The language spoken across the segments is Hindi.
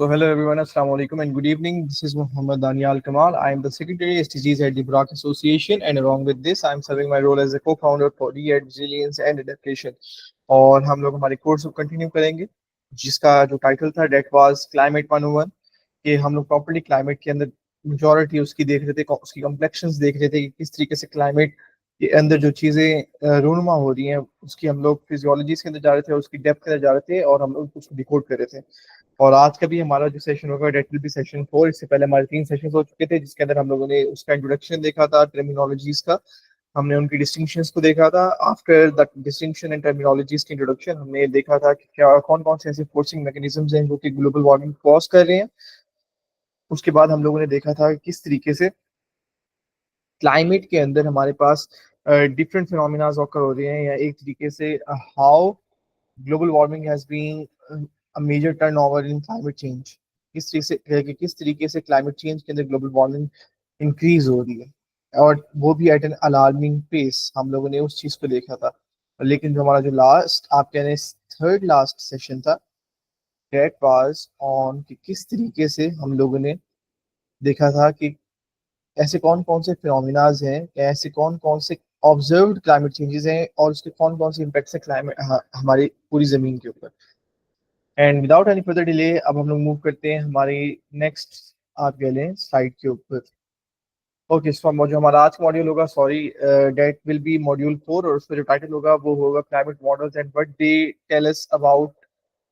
So hello everyone, Assalamu alaikum and good evening. This is Muhammad Danial Kamal. I am the Secretary SDGs at the Burak Association, and along with this I am serving my role as a co-founder for READ Resilience and Adaptation. और हम लोग हमारे कोर्स को कंटिन्यू करेंगे जिसका जो टाइटल था डेट वाज क्लाइमेट 101 कि हम लोग प्रॉपर्ली क्लाइमेट के अंदर मेजोरिटी उसकी देख रहे थे, उसकी कम्प्लेक्शंस देख रहे थे कि किस तरीके से क्लाइमेट के अंदर जो चीज़ें रूनुमा हो रही हैं उसकी हम लोग फिजियोलॉजीज के अंदर जा रहे थे, उसकी डेप्थ के अंदर जा रहे थे और हम लोग उसको डिकोड कर रहे थे। और आज का भी हमारा जो सेशन होगा डेट विल बी सेशन 4। इससे पहले हमारे 3 सेशन हो चुके थे जिसके अंदर हम लोगों ने उसका इंट्रोडक्शन देखा था, टर्मिनोलॉजीज का, हमने उनकी डिस्टिंक्शंस को देखा था। After the distinction and terminologies की इंट्रोडक्शन हमने देखा था कि क्या कौन कौन से ऐसे फोर्सिंग मैकेनिज्म्स हैं जो कि ग्लोबल वार्मिंग कॉज कर रहे हैं। उसके बाद हम लोगों ने देखा था कि किस तरीके से क्लाइमेट के अंदर हमारे पास डिफरेंट फिनोमिनाज ऑकर हो रहे हैं, या एक तरीके से how global warming has been a major turn over in climate change. किस तरीके से क्लाइमेट चेंज के अंदर ग्लोबल वार्मिंग इंक्रीज हो रही है, और वो भी एट एन अलार्मिंग पेस। हम लोगों ने उस चीज को देखा था। लेकिन जो हमारा जो लास्ट आप कह रहे हैं थर्ड लास्ट सेशन था, डेट वाज ऑन कि किस तरीके से हम लोगों ने देखा था कि ऐसे कौन कौन से फिनोमिनाज हैं, या ऐसे कौन कौन से ऑब्जर्व्ड क्लाइमेट चेंजेस हैं और उसके कौन कौन से इम्पैक्ट्स है क्लाइमेट हमारी पूरी जमीन के ऊपर। And without any further delay अब हम लोग मूव करते हैं हमारी नेक्स्ट आप कह लें स्लाइड के ऊपर। ओके, सो जो हमारा आज का मॉड्यूल होगा, sorry, that will be module 4, और उसका जो टाइटल होगा वो होगा climate models and what they tell us about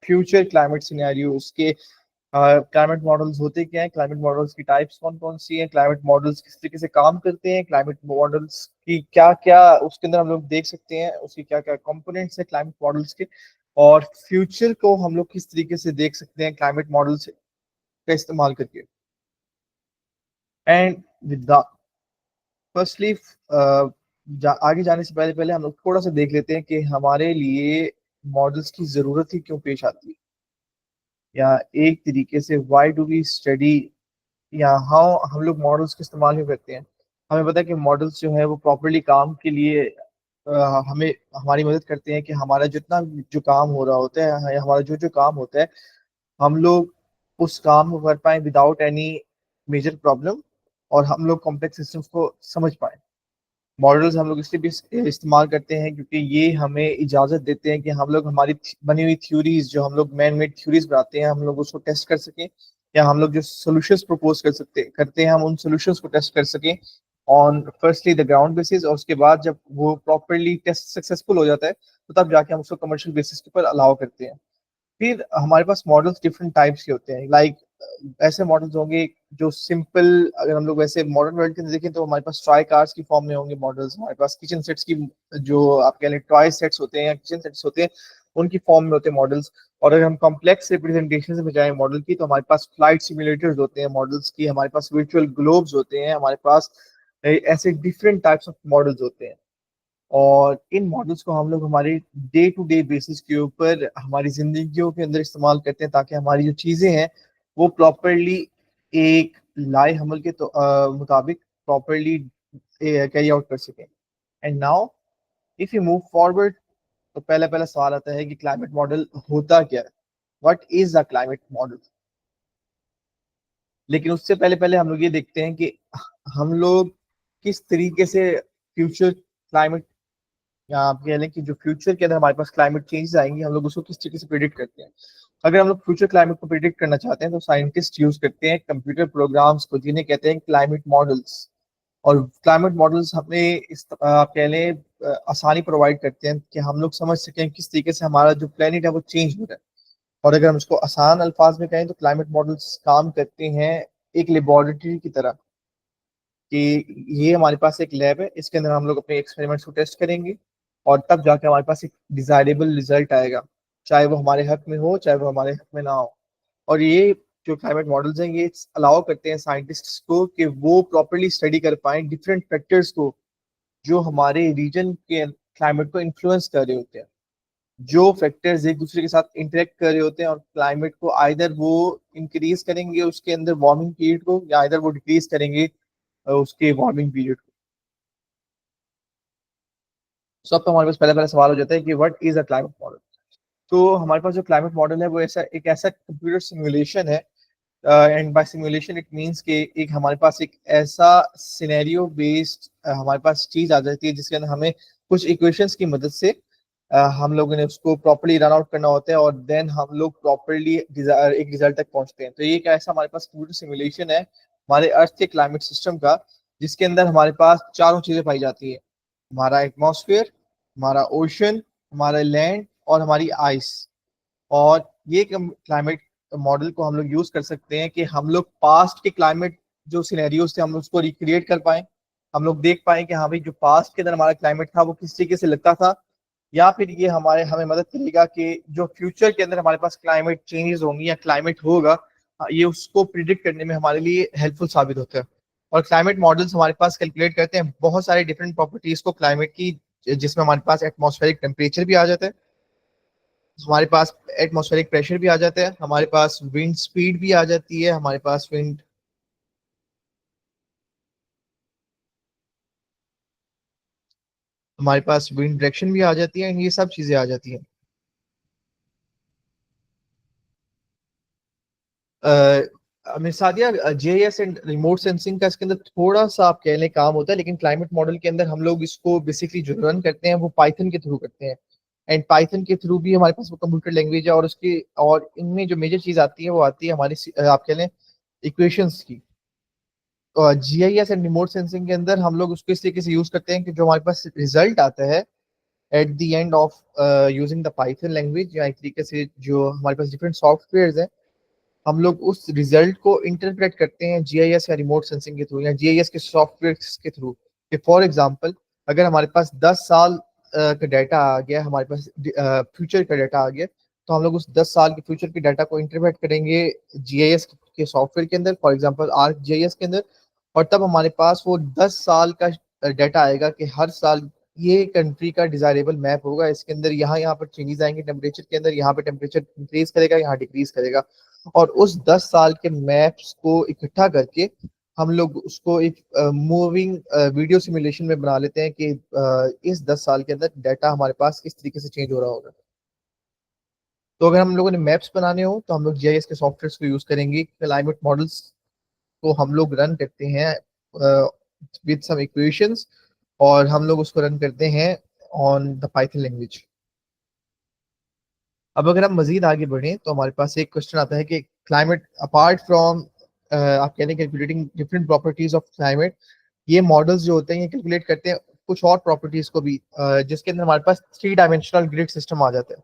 future climate scenario. उसके क्लाइमेट मॉडल्स होते क्या हैं, क्लाइमेट मॉडल्स की टाइप्स कौन कौन सी हैं, क्लाइमेट मॉडल्स किस तरीके से काम करते हैं, क्लाइमेट मॉडल्स की क्या क्या उसके अंदर हम लोग देख सकते हैं, उसकी क्या क्या कंपोनेंट्स हैं क्लाइमेट मॉडल्स के, और फ्यूचर को हम लोग किस तरीके से देख सकते हैं क्लाइमेट मॉडल्स का इस्तेमाल करके। एंड विद फर्स्टली आगे जाने से पहले पहले हम लोग थोड़ा सा देख लेते हैं कि हमारे लिए मॉडल्स की जरूरत ही क्यों पेश आती है, या एक तरीके से व्हाई डू वी स्टडी, या हाउ हम लोग मॉडल्स का इस्तेमाल क्यों करते हैं। हमें पता है कि मॉडल्स जो है वो प्रॉपरली काम के लिए हमें हमारी मदद करते हैं कि हमारा जितना जो काम हो रहा होता है, या हमारा जो जो काम होता है, हम लोग उस काम को कर पाए विदाउट एनी मेजर प्रॉब्लम, और हम लोग कॉम्प्लेक्स सिस्टम्स को समझ पाए। मॉडल्स हम लोग इसलिए भी इस्तेमाल करते हैं क्योंकि ये हमें इजाज़त देते हैं कि हम लोग हमारी बनी हुई थ्योरीज, जो हम लोग मैन मेड थ्योरीज बनाते हैं, हम लोग उसको टेस्ट कर सकें, या हम लोग जो सोल्यूशंस प्रपोज करते हैं हम उन सोल्यूशंस को टेस्ट कर सकें on firstly the ground basis, और उसके बाद जब वो प्रॉपरली टेस्ट सक्सेसफुल हो जाता है तो तब जाके हम उसको कमर्शियल बेसिस के ऊपर अलाउ करते हैं। फिर हमारे पास मॉडल्स डिफरेंट टाइप्स के होते हैं, लाइक ऐसे मॉडल्स होंगे जो सिंपल, अगर हम लोग वैसे मॉडर्न वर्ल्ड के अंदर देखें तो हमारे पास टॉय कार्स की फॉर्म में होंगे मॉडल्स, हमारे पास किचन सेट्स की, जो आप कह लें टॉय सेट्स होते हैं या किचन सेट्स होते हैं, उनकी फॉर्म में होते हैं मॉडल्स। और अगर हम कॉम्प्लेक्स रिप्रेजेंटेशन में जाएं मॉडल की, तो हमारे पास फ्लाइट सिमुलेटर्स होते हैं मॉडल्स की, हमारे पास वर्चुअल ग्लोब्स होते हैं, हमारे पास ऐसे डिफरेंट टाइप्स ऑफ मॉडल्स होते हैं। और इन मॉडल्स को हम लोग हमारे डे टू डे बेसिस के ऊपर हमारी जिंदगियों के अंदर इस्तेमाल करते हैं, ताकि हमारी जो चीजें हैं वो प्रॉपरली एक लाए हमल के मुताबिक प्रॉपरली कैरी आउट कर सकें। And now if you move forward, तो पहला पहला सवाल आता है कि क्लाइमेट मॉडल होता क्या है, what is a climate model. लेकिन उससे पहले पहले हम लोग ये देखते हैं कि हम लोग किस तरीके से फ्यूचर क्लाइमेट, या आप कह लें कि जो फ्यूचर के अंदर हमारे पास क्लाइमेट चेंजेस आएंगे, हम लोग उसको किस तरीके से प्रिडिक्ट करते हैं। अगर हम लोग फ्यूचर क्लाइमेट को प्रिडिक्ट करना चाहते हैं तो साइंटिस्ट यूज करते हैं कंप्यूटर प्रोग्राम्स को, जिन्हें कहते हैं क्लाइमेट मॉडल्स। और क्लाइमेट मॉडल्स हमें आप कह लें आसानी प्रोवाइड करते हैं कि हम लोग समझ सकें किस तरीके से हमारा जो प्लेनेट है वो चेंज हो रहा है। और अगर हम इसको आसान अल्फाज में कहें तो क्लाइमेट मॉडल्स काम करते हैं एक लेबोरेटरी की तरह, कि ये हमारे पास एक लैब है, इसके अंदर हम लोग अपने एक्सपेरिमेंट्स को टेस्ट करेंगे, और तब जाके हमारे पास एक डिजायरेबल रिजल्ट आएगा, चाहे वो हमारे हक में हो चाहे वो हमारे हक में ना हो। और ये जो क्लाइमेट मॉडल्स हैं ये अलाउ करते हैं साइंटिस्ट्स को कि वो प्रॉपरली स्टडी कर पाए डिफरेंट फैक्टर्स को जो हमारे रीजन के क्लाइमेट को इन्फ्लुएंस कर रहे होते हैं, जो फैक्टर्स एक दूसरे के साथ इंटरेक्ट कर रहे होते हैं और क्लाइमेट को आइदर वो इंक्रीज करेंगे उसके अंदर वार्मिंग पीरियड को, या आइदर वो डिक्रीज करेंगे उसके वार्मिंग पीरियड को। सो अब तो हमारे पास पहला पहला सवाल हो जाता है कि what is a climate model. तो हमारे पास जो क्लाइमेट मॉडल है वो एक ऐसा कंप्यूटर सिमुलेशन है and by simulation it means कि एक हमारे पास एक ऐसा सिनेरियो बेस्ड हमारे पास चीज आ जाती है जिसके अंदर हमें कुछ इक्वेशंस की मदद से हम लोगों ने उसको प्रॉपर्ली रन आउट करना होता है और देन हम लोग प्रॉपर्ली एक रिजल्ट तक पहुंचते हैं। तो ये एक ऐसा हमारे पास पूरी सिमुलेशन है हमारे अर्थ के क्लाइमेट सिस्टम का, जिसके अंदर हमारे पास चारों चीजें पाई जाती है। हमारा एटमॉस्फेयर, हमारा ओशन, हमारा लैंड और हमारी आइस। और ये क्लाइमेट मॉडल को हम लोग यूज कर सकते हैं कि हम लोग पास्ट के क्लाइमेट जो सिनेरियोज थे हम लोग उसको रिक्रिएट कर पाए। हम लोग देख पाए कि हाँ भाई जो पास्ट के अंदर हमारा क्लाइमेट था वो किस तरीके से लगता था। या फिर ये हमारे हमें मदद करेगा कि जो फ्यूचर के अंदर हमारे पास क्लाइमेट चेंजेस होंगी या क्लाइमेट होगा, ये उसको प्रिडिक्ट करने में हमारे लिए हेल्पफुल साबित होता है। और क्लाइमेट मॉडल्स हमारे पास कैलकुलेट करते हैं बहुत सारे डिफरेंट प्रॉपर्टीज को क्लाइमेट की, जिसमें हमारे पास एटमॉस्फेरिक टेम्परेचर भी आ जाता है, हमारे पास एटमॉस्फेरिक प्रेशर भी आ जाता है, हमारे पास विंड स्पीड भी आ जाती है, हमारे पास विंड डायरेक्शन भी आ जाती है, ये सब चीजें आ जाती हैं। मेरे साथ यार जेएस एंड रिमोट सेंसिंग का इसके अंदर थोड़ा सा आप कह लें काम होता है, लेकिन क्लाइमेट मॉडल के अंदर हम लोग इसको बेसिकली जो रन करते हैं वो पाइथन के थ्रू करते हैं। एंड पाइथन के थ्रू भी हमारे पास वो कंप्यूटर लैंग्वेज है, और उसकी और इनमें जो मेजर चीज आती है वो आती है हमारी आप कह लें इक्वेशंस की। जीआईएस एंड रिमोट सेंसिंग के अंदर हम लोग उसको इस तरीके से यूज करते हैं कि जो हमारे पास रिजल्ट आता है at the end of using the Python language, या एक तरीके से जो हमारे पास डिफरेंट सॉफ्टवेयर हैं, हम लोग उस रिजल्ट को इंटरप्रेट करते हैं जीआईएस या रिमोट सेंसिंग के थ्रू या जीआईएस के सॉफ्टवेयर के थ्रू। कि फॉर एग्जांपल अगर हमारे पास 10 साल का डाटा आ गया, हमारे पास फ्यूचर का डाटा आ गया, तो हम लोग उस 10 साल के फ्यूचर के डाटा को इंटरप्रेट करेंगे जीआईएस के सॉफ्टवेयर के अंदर, फॉर एग्जांपल आर्क जीआईएस के अंदर। और तब हमारे पास वो 10 साल का डाटा आएगा कि हर साल ये कंट्री का डिजायरेबल मैप होगा, इसके अंदर यहाँ यहाँ पर चेंजेस आएंगे टेम्परेचर के अंदर, यहाँ पे टेम्परेचर इंक्रीज करेगा, यहाँ डिक्रीज करेगा। और उस 10 साल के मैप्स को इकट्ठा करके हम लोग उसको एक मूविंग वीडियो सिमुलेशन में बना लेते हैं कि इस 10 साल के अंदर डाटा हमारे पास किस तरीके से चेंज हो रहा होगा। तो अगर हम लोगों ने मैप्स बनाने हो तो हम लोग जीआईएस के सॉफ्टवेयर को यूज करेंगे, क्लाइमेट मॉडल्स को हम लोग रन करते हैं विद सम इक्वेशंस, और हम लोग उसको रन करते हैं ऑन द पाइथन लैंग्वेज। अब अगर हम मजीद आगे बढ़ें तो हमारे पास एक क्वेश्चन आता है कि क्लाइमेट अपार्ट फ्रॉम आप कह रहे हैं calculating different properties of climate, ये मॉडल्स जो होते हैं ये कैलकुलेट करते हैं कुछ और प्रॉपर्टीज को भी, जिसके अंदर हमारे पास 3 डायमेंशनल ग्रिड सिस्टम आ जाता है।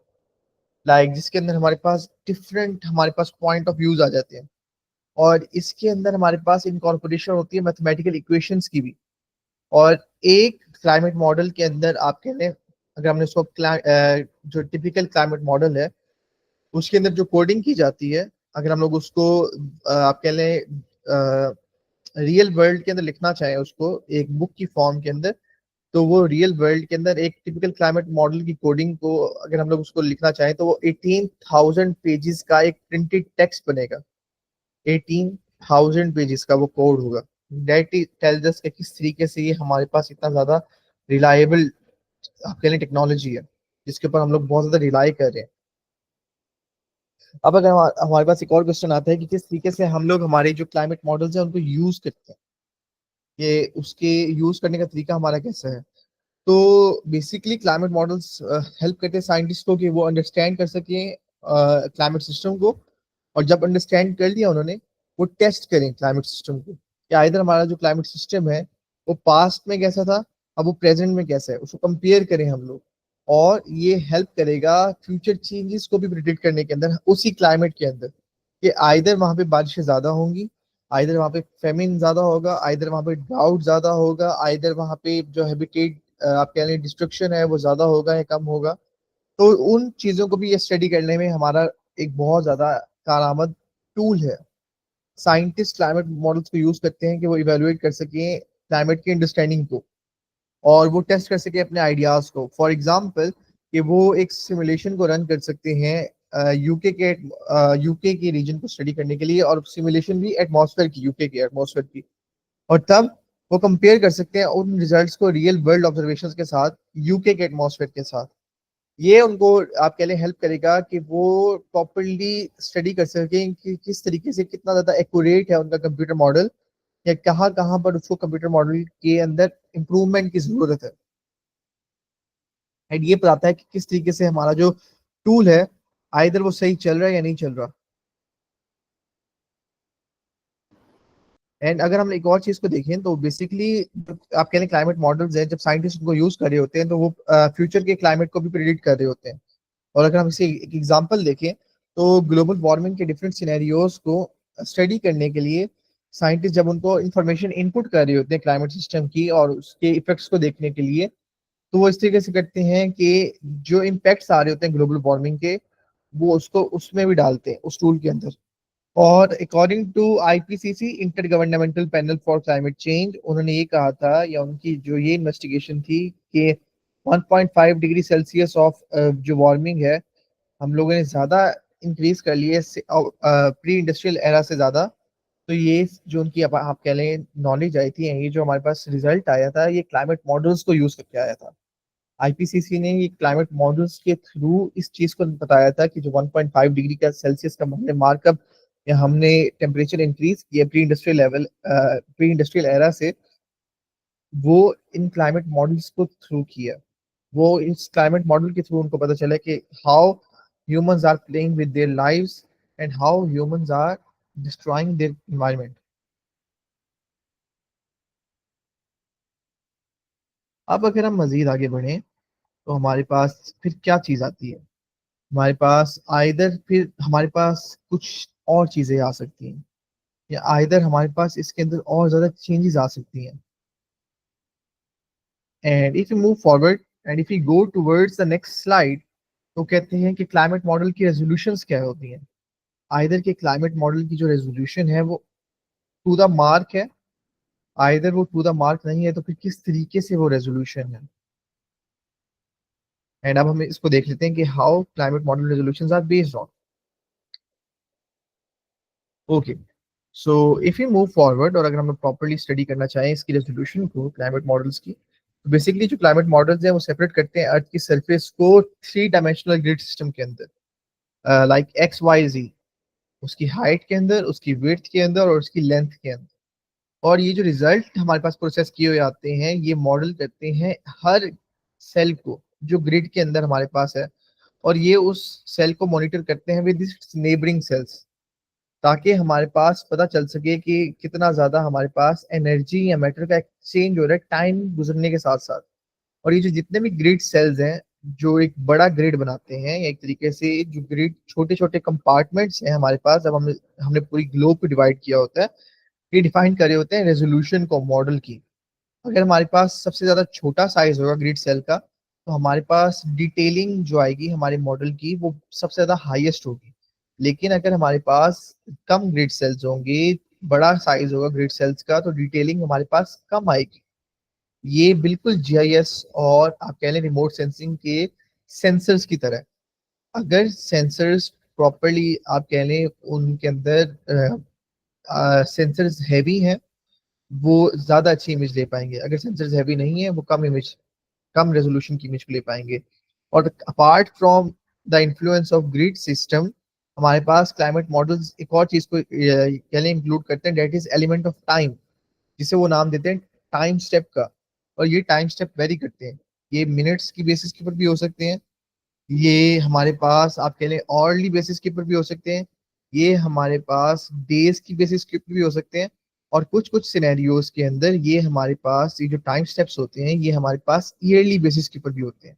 जिसके अंदर हमारे पास पॉइंट ऑफ व्यूज आ जाते हैं, और इसके अंदर हमारे पास इनकॉर्पोरेशन होती है मैथमेटिकल इक्वेशंस की भी। और एक क्लाइमेट मॉडल के अंदर आप कह लें, अगर हमने उसको जो टिपिकल क्लाइमेट मॉडल है उसके अंदर जो कोडिंग की जाती है, अगर हम लोग उसको आप कह लें रियल वर्ल्ड के अंदर लिखना चाहें उसको एक बुक की फॉर्म के अंदर, तो वो रियल वर्ल्ड के अंदर एक टिपिकल क्लाइमेट मॉडल की कोडिंग को अगर हम लोग उसको लिखना चाहें तो वो 18,000 पेजेस का एक प्रिंटेड टेक्स्ट बनेगा। 18,000 पेजेस का वो कोड होगा। दैट टेल्स अस कि किस तरीके से ये हमारे पास इतना ज्यादा रिलायबल आप कह लें टेक्नोलॉजी है, जिसके ऊपर हम लोग बहुत ज्यादा रिलाई कर रहे हैं। अब अगर हमारे पास एक और क्वेश्चन आता है कि किस तरीके से हम लोग हमारे जो क्लाइमेट मॉडल्स हैं उनको यूज करते हैं, ये उसके यूज करने का तरीका हमारा कैसा है। तो बेसिकली क्लाइमेट मॉडल्स हेल्प करते हैं साइंटिस्ट को कि वो अंडरस्टैंड कर सकें क्लाइमेट सिस्टम को, और जब अंडरस्टैंड कर लिया उन्होंने, वो टेस्ट करें क्लाइमेट सिस्टम को कि आइदर हमारा जो क्लाइमेट सिस्टम है वो पास्ट में कैसा था, अब वो प्रेजेंट में कैसा है, उसको कंपेयर करें हम लोग। और ये हेल्प करेगा फ्यूचर चेंजेस को भी प्रिडिक्ट करने के अंदर उसी क्लाइमेट के अंदर, कि आइदर वहां पे बारिशें ज्यादा होंगी, आइदर वहां पे फेमिन ज्यादा होगा, आइदर वहां पे ड्राउट ज्यादा होगा, आइदर वहां पे जो हैबिटेट आप कह लें डिस्ट्रक्शन है वो ज्यादा होगा या कम होगा। तो उन चीजों को भी ये स्टडी करने में हमारा एक बहुत ज्यादा कारआमद टूल है। साइंटिस्ट क्लाइमेट मॉडल्स को यूज करते हैं कि वो इवेलुएट कर सकें क्लाइमेट की अंडरस्टैंडिंग को, और वो टेस्ट कर सके अपने आइडियाज को। फॉर एग्जाम्पल कि वो एक सिमुलेशन को रन कर सकते हैं यूके के रीजन को स्टडी करने के लिए, और सिमुलेशन भी एटमॉस्फेयर की, यूके के एटमॉस्फेयर की। और तब वो कंपेयर कर सकते हैं उन रिजल्ट्स को रियल वर्ल्ड ऑब्जर्वेशंस के साथ, यूके के एटमॉस्फेयर के साथ। ये उनको आप कह लें हेल्प करेगा कि वो प्रॉपरली स्टडी कर सकें कि किस तरीके से कितना ज़्यादा एक्यूरेट है उनका कंप्यूटर मॉडल, या कहाँ कहाँ पर उसको कंप्यूटर मॉडल के अंदर इम्प्रूवमेंट की ज़रूरत है। एंड ये बताता है कि किस तरीके से हमारा जो टूल है आइदर वो सही चल रहा है या नहीं चल रहा। एंड अगर हम एक और चीज को देखें तो बेसिकली आप कह लें क्लाइमेट मॉडल्स हैं, जब साइंटिस्ट उनको यूज कर रहे होते हैं तो वो फ्यूचर के क्लाइमेट को भी प्रिडिक्ट कर रहे होते हैं। और अगर हम इसे एक एग्जांपल देखें तो ग्लोबल वार्मिंग के डिफरेंट सिनेरियोज को स्टडी करने के लिए साइंटिस्ट जब उनको इंफॉर्मेशन इनपुट कर रहे होते हैं क्लाइमेट सिस्टम की और उसके इफेक्ट्स को देखने के लिए, तो वो इस तरीके से करते हैं कि जो इम्पैक्ट्स आ रहे होते हैं ग्लोबल वार्मिंग के, वो उसको उसमें भी डालते हैं उस टूल के अंदर। और according to IPCC intergovernmental panel for climate change, उन्होंने ये कहा था, या उनकी जो ये इन्वेस्टिगेशन थी कि 1.5 डिग्री सेल्सियस ऑफ जो वार्मिंग है हम लोगों ने ज्यादा इंक्रीज कर लिए प्री इंडस्ट्रियल एरा से ज्यादा। तो ये जो उनकी आप कह लें नॉलेज आई थी, ये जो हमारे पास रिजल्ट आया था, ये क्लाइमेट मॉडल्स को यूज करके आया था। आईपीसीसी ने ये क्लाइमेट मॉडल्स के थ्रू इस चीज को बताया था कि जो 1.5 डिग्री का सेल्सियस का हमने मार्कअप या हमने टेम्परेचर इंक्रीज किया pre industrial level, pre industrial era से, वो इन क्लाइमेट मॉडल्स को थ्रू किया। वो इस क्लाइमेट मॉडल के थ्रू उनको पता चला कि how humans are playing with their lives and how humans are destroying their environment. अब अगर हम मजीद आगे बढ़ें तो हमारे पास फिर क्या चीज आती है? हमारे पास आइदर फिर हमारे पास कुछ और चीजें आ सकती हैं, या आइदर हमारे पास इसके अंदर और ज्यादा चेंजेस आ सकती हैं। And if you move forward and if you go towards the next slide, तो कहते हैं कि क्लाइमेट मॉडल की रेजोल्यूशंस क्या होती हैं। आइदर के क्लाइमेट मॉडल की जो रेजोल्यूशन है वो टू द मार्क है, आइदर वो टू द मार्क नहीं है तो फिर किस तरीके से वो रेजोल्यूशन है। एंड अब हम इसको देख लेते हैं कि how climate model resolutions are based on. Okay, so if you move forward और अगर हम प्रॉपरली स्टडी करना चाहें इसकी रेजोल्यूशन को क्लाइमेट मॉडल्स की, तो बेसिकली जो क्लाइमेट मॉडल्स हैं वो सेपरेट करते हैं अर्थ की सरफेस को थ्री डायमेंशनल ग्रिड सिस्टम के अंदर, लाइक एक्स वाई जी, उसकी हाइट के अंदर, उसकी विड्थ के अंदर और उसकी लेंथ के अंदर। और ये जो रिजल्ट हमारे पास प्रोसेस किए हुए आते हैं ये मॉडल करते हैं हर सेल को जो ग्रिड के अंदर हमारे पास है, और ये उस सेल को मॉनिटर करते हैं विद नेबरिंग सेल्स, ताकि हमारे पास पता चल सके कि कितना ज्यादा हमारे पास एनर्जी या मैटर का एक्सचेंज हो रहा है टाइम गुजरने के साथ साथ। और ये जो जितने भी ग्रिड सेल्स हैं जो एक बड़ा ग्रिड बनाते हैं, या एक तरीके से जो ग्रिड छोटे छोटे कंपार्टमेंट्स हैं हमारे पास, जब हमने हमने पूरी ग्लोब को डिवाइड किया होता है, ये डिफाइन करे होते हैं रेजोल्यूशन को मॉडल की। अगर हमारे पास सबसे ज्यादा छोटा साइज होगा ग्रिड सेल का, तो हमारे पास डिटेलिंग जो आएगी हमारे मॉडल की वो सबसे ज्यादा हाईएस्ट होगी। लेकिन अगर हमारे पास कम ग्रिड सेल्स होंगे, बड़ा साइज होगा ग्रिड सेल्स का, तो डिटेलिंग हमारे पास कम आएगी। ये बिल्कुल जीआईएस और आप कह लें रिमोट सेंसिंग के सेंसर्स की तरह है। अगर सेंसर्स प्रॉपरली आप कह लें उनके अंदर सेंसर्स हैवी हैं, वो ज्यादा अच्छी इमेज ले पाएंगे। अगर सेंसर्स हैवी नहीं है वो कम इमेज, कम रेजोल्यूशन की इमेज को ले पाएंगे। और apart from the influence of grid system, हमारे पास क्लाइमेट मॉडल्स एक और चीज को कह लें इंक्लूड करते हैं, that is element of time, जिसे वो नाम देते हैं टाइम स्टेप का। और ये टाइम स्टेप वेरी करते हैं, ये मिनट्स की बेसिस के ऊपर भी हो सकते हैं, ये हमारे पास आप कह लें ऑर्ली बेसिस के ऊपर भी हो सकते हैं, ये हमारे पास डेज की बेसिस के ऊपर भी हो सकते हैं, और कुछ कुछ सिनेरियोज के अंदर ये हमारे पास ये जो टाइम स्टेप्स होते हैं ये हमारे पास ईयरली बेसिस के ऊपर भी होते हैं।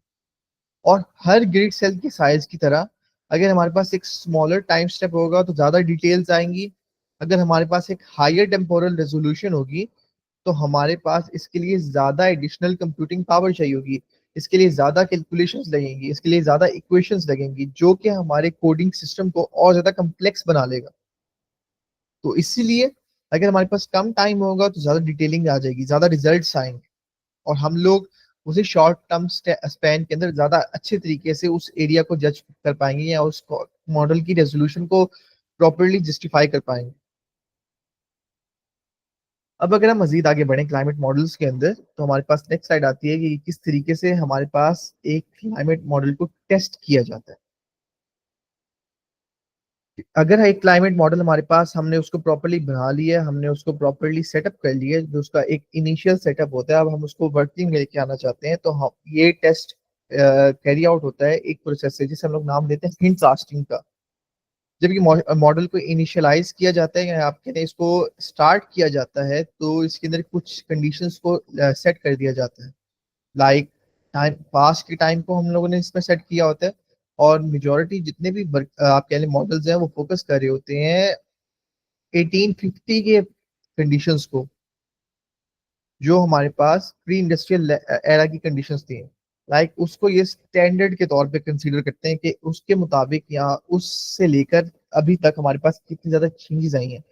और हर ग्रिड सेल की साइज की तरह अगर हमारे पास एक स्मॉलर टाइम स्टेप होगा तो ज्यादा डिटेल्स आएंगी। अगर हमारे पास एक हायर टेम्पोरल रेजोल्यूशन होगी तो हमारे पास इसके लिए ज्यादा एडिशनल कंप्यूटिंग पावर चाहिए होगी, इसके लिए ज्यादा कैलकुलेशंस लगेंगी, इसके लिए ज्यादा इक्वेशंस लगेंगी, जो कि हमारे कोडिंग सिस्टम को और ज्यादा कम्प्लेक्स बना लेगा। तो इसीलिए अगर हमारे पास कम टाइम होगा तो ज्यादा डिटेलिंग आ जाएगी, ज्यादा रिजल्ट्स आएंगे, और हम लोग उसे शॉर्ट टर्म स्पैन के अंदर ज्यादा अच्छे तरीके से उस एरिया को जज कर पाएंगे या उस मॉडल की रेजोल्यूशन को प्रॉपरली जस्टिफाई कर पाएंगे। अब अगर हम मजीद आगे बढ़े क्लाइमेट मॉडल्स के अंदर, तो हमारे पास नेक्स्ट स्लाइड आती है कि किस तरीके से हमारे पास एक क्लाइमेट मॉडल को टेस्ट किया जाता है। अगर एक क्लाइमेट मॉडल हमारे पास, हमने उसको प्रॉपरली बना लिया, हमने उसको प्रॉपरली सेटअप कर लिया, जो उसका एक इनिशियल सेटअप होता है, अब हम उसको वर्किंग में लेके आना चाहते हैं, तो हम ये टेस्ट कैरी आउट होता है एक प्रोसेस से जिसे हम लोग नाम देते हैं हिंट कास्टिंग का। जब ये मॉडल को इनिशियलाइज किया जाता है या आप कहते हैं इसको स्टार्ट किया जाता है, तो इसके अंदर कुछ कंडीशंस को सेट कर दिया जाता है। लाइक टाइम, पास के टाइम को हम लोगों ने इसमें सेट किया होता है। और मेजोरिटी जितने भी आप कह लें मॉडल्स हैं, वो फोकस कर रहे होते हैं 1850 के कंडीशंस को, जो हमारे पास प्री इंडस्ट्रियल एरा की कंडीशंस थी। लाइक उसको ये स्टैंडर्ड के तौर पे कंसीडर करते हैं कि उसके मुताबिक या उससे लेकर अभी तक हमारे पास कितनी ज्यादा चेंजेस आई हैं।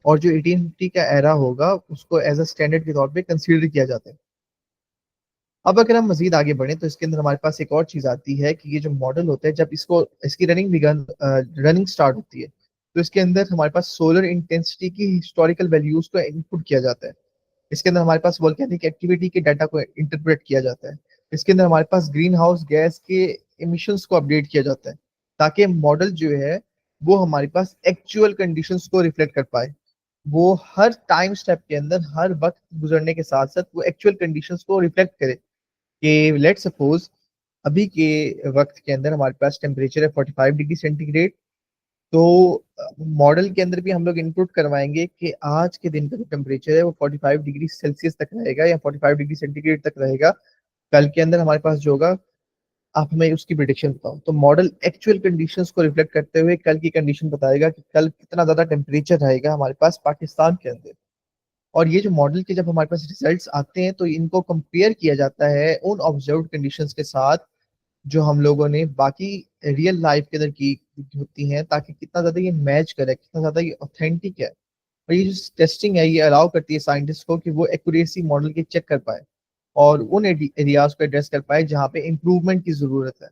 और जो 1850 का एरा होगा उसको एज अ स्टैंडर्ड के तौर पे कंसीडर किया जाता है। अब अगर हम मजीद आगे बढ़े, तो इसके अंदर हमारे पास एक और चीज आती है कि ये जो मॉडल होता है, जब इसको इसकी रनिंग स्टार्ट होती है, तो इसके अंदर हमारे पास सोलर इंटेंसिटी की हिस्टोरिकल वैल्यूज को इनपुट किया जाता है। इसके अंदर हमारे पास वोल्केनिक एक्टिविटी के डाटा को इंटरप्रेट किया जाता है। इसके अंदर हमारे पास ग्रीन हाउस गैस के इमिशंस को अपडेट किया जाता है, ताकि मॉडल जो है वो हमारे पास एक्चुअल कंडीशंस को रिफ्लेक्ट कर पाए। वो हर टाइम स्टेप के अंदर, हर वक्त गुजरने के साथ साथ वो एक्चुअल कंडीशंस को रिफ्लेक्ट करे। कि लेट सपोज अभी के वक्त के अंदर हमारे पास टेम्परेचर है 45 डिग्री सेंटीग्रेड, तो मॉडल के अंदर भी हम लोग इनपुट करवाएंगे कि आज के दिन का जो टेम्परेचर है वो 45 डिग्री सेल्सियस तक रहेगा या 45 डिग्री सेंटीग्रेड तक रहेगा। कल के अंदर हमारे पास जो होगा, आप हमें उसकी प्रिडिक्शन बताओ। तो मॉडल एक्चुअल कंडीशंस को रिफ्लेक्ट करते हुए कल की कंडीशन बताएगा कि कल कितना ज्यादा टेम्परेचर रहेगा हमारे पास पाकिस्तान के अंदर। और ये जो मॉडल के जब हमारे पास रिजल्ट्स आते हैं, तो इनको कंपेयर किया जाता है उन ऑब्जर्व्ड कंडीशंस के साथ जो हम लोगों ने बाकी रियल लाइफ के अंदर की होती हैं, ताकि कितना ज्यादा ये मैच करे, कितना ज्यादा ये ऑथेंटिक है। और ये जो टेस्टिंग है, ये अलाउ करती है साइंटिस्ट को कि वो एक्यूरेसी मॉडल की चेक कर पाए और उन एरियाज को एड्रेस कर पाए जहाँ पे इम्प्रूवमेंट की जरूरत है।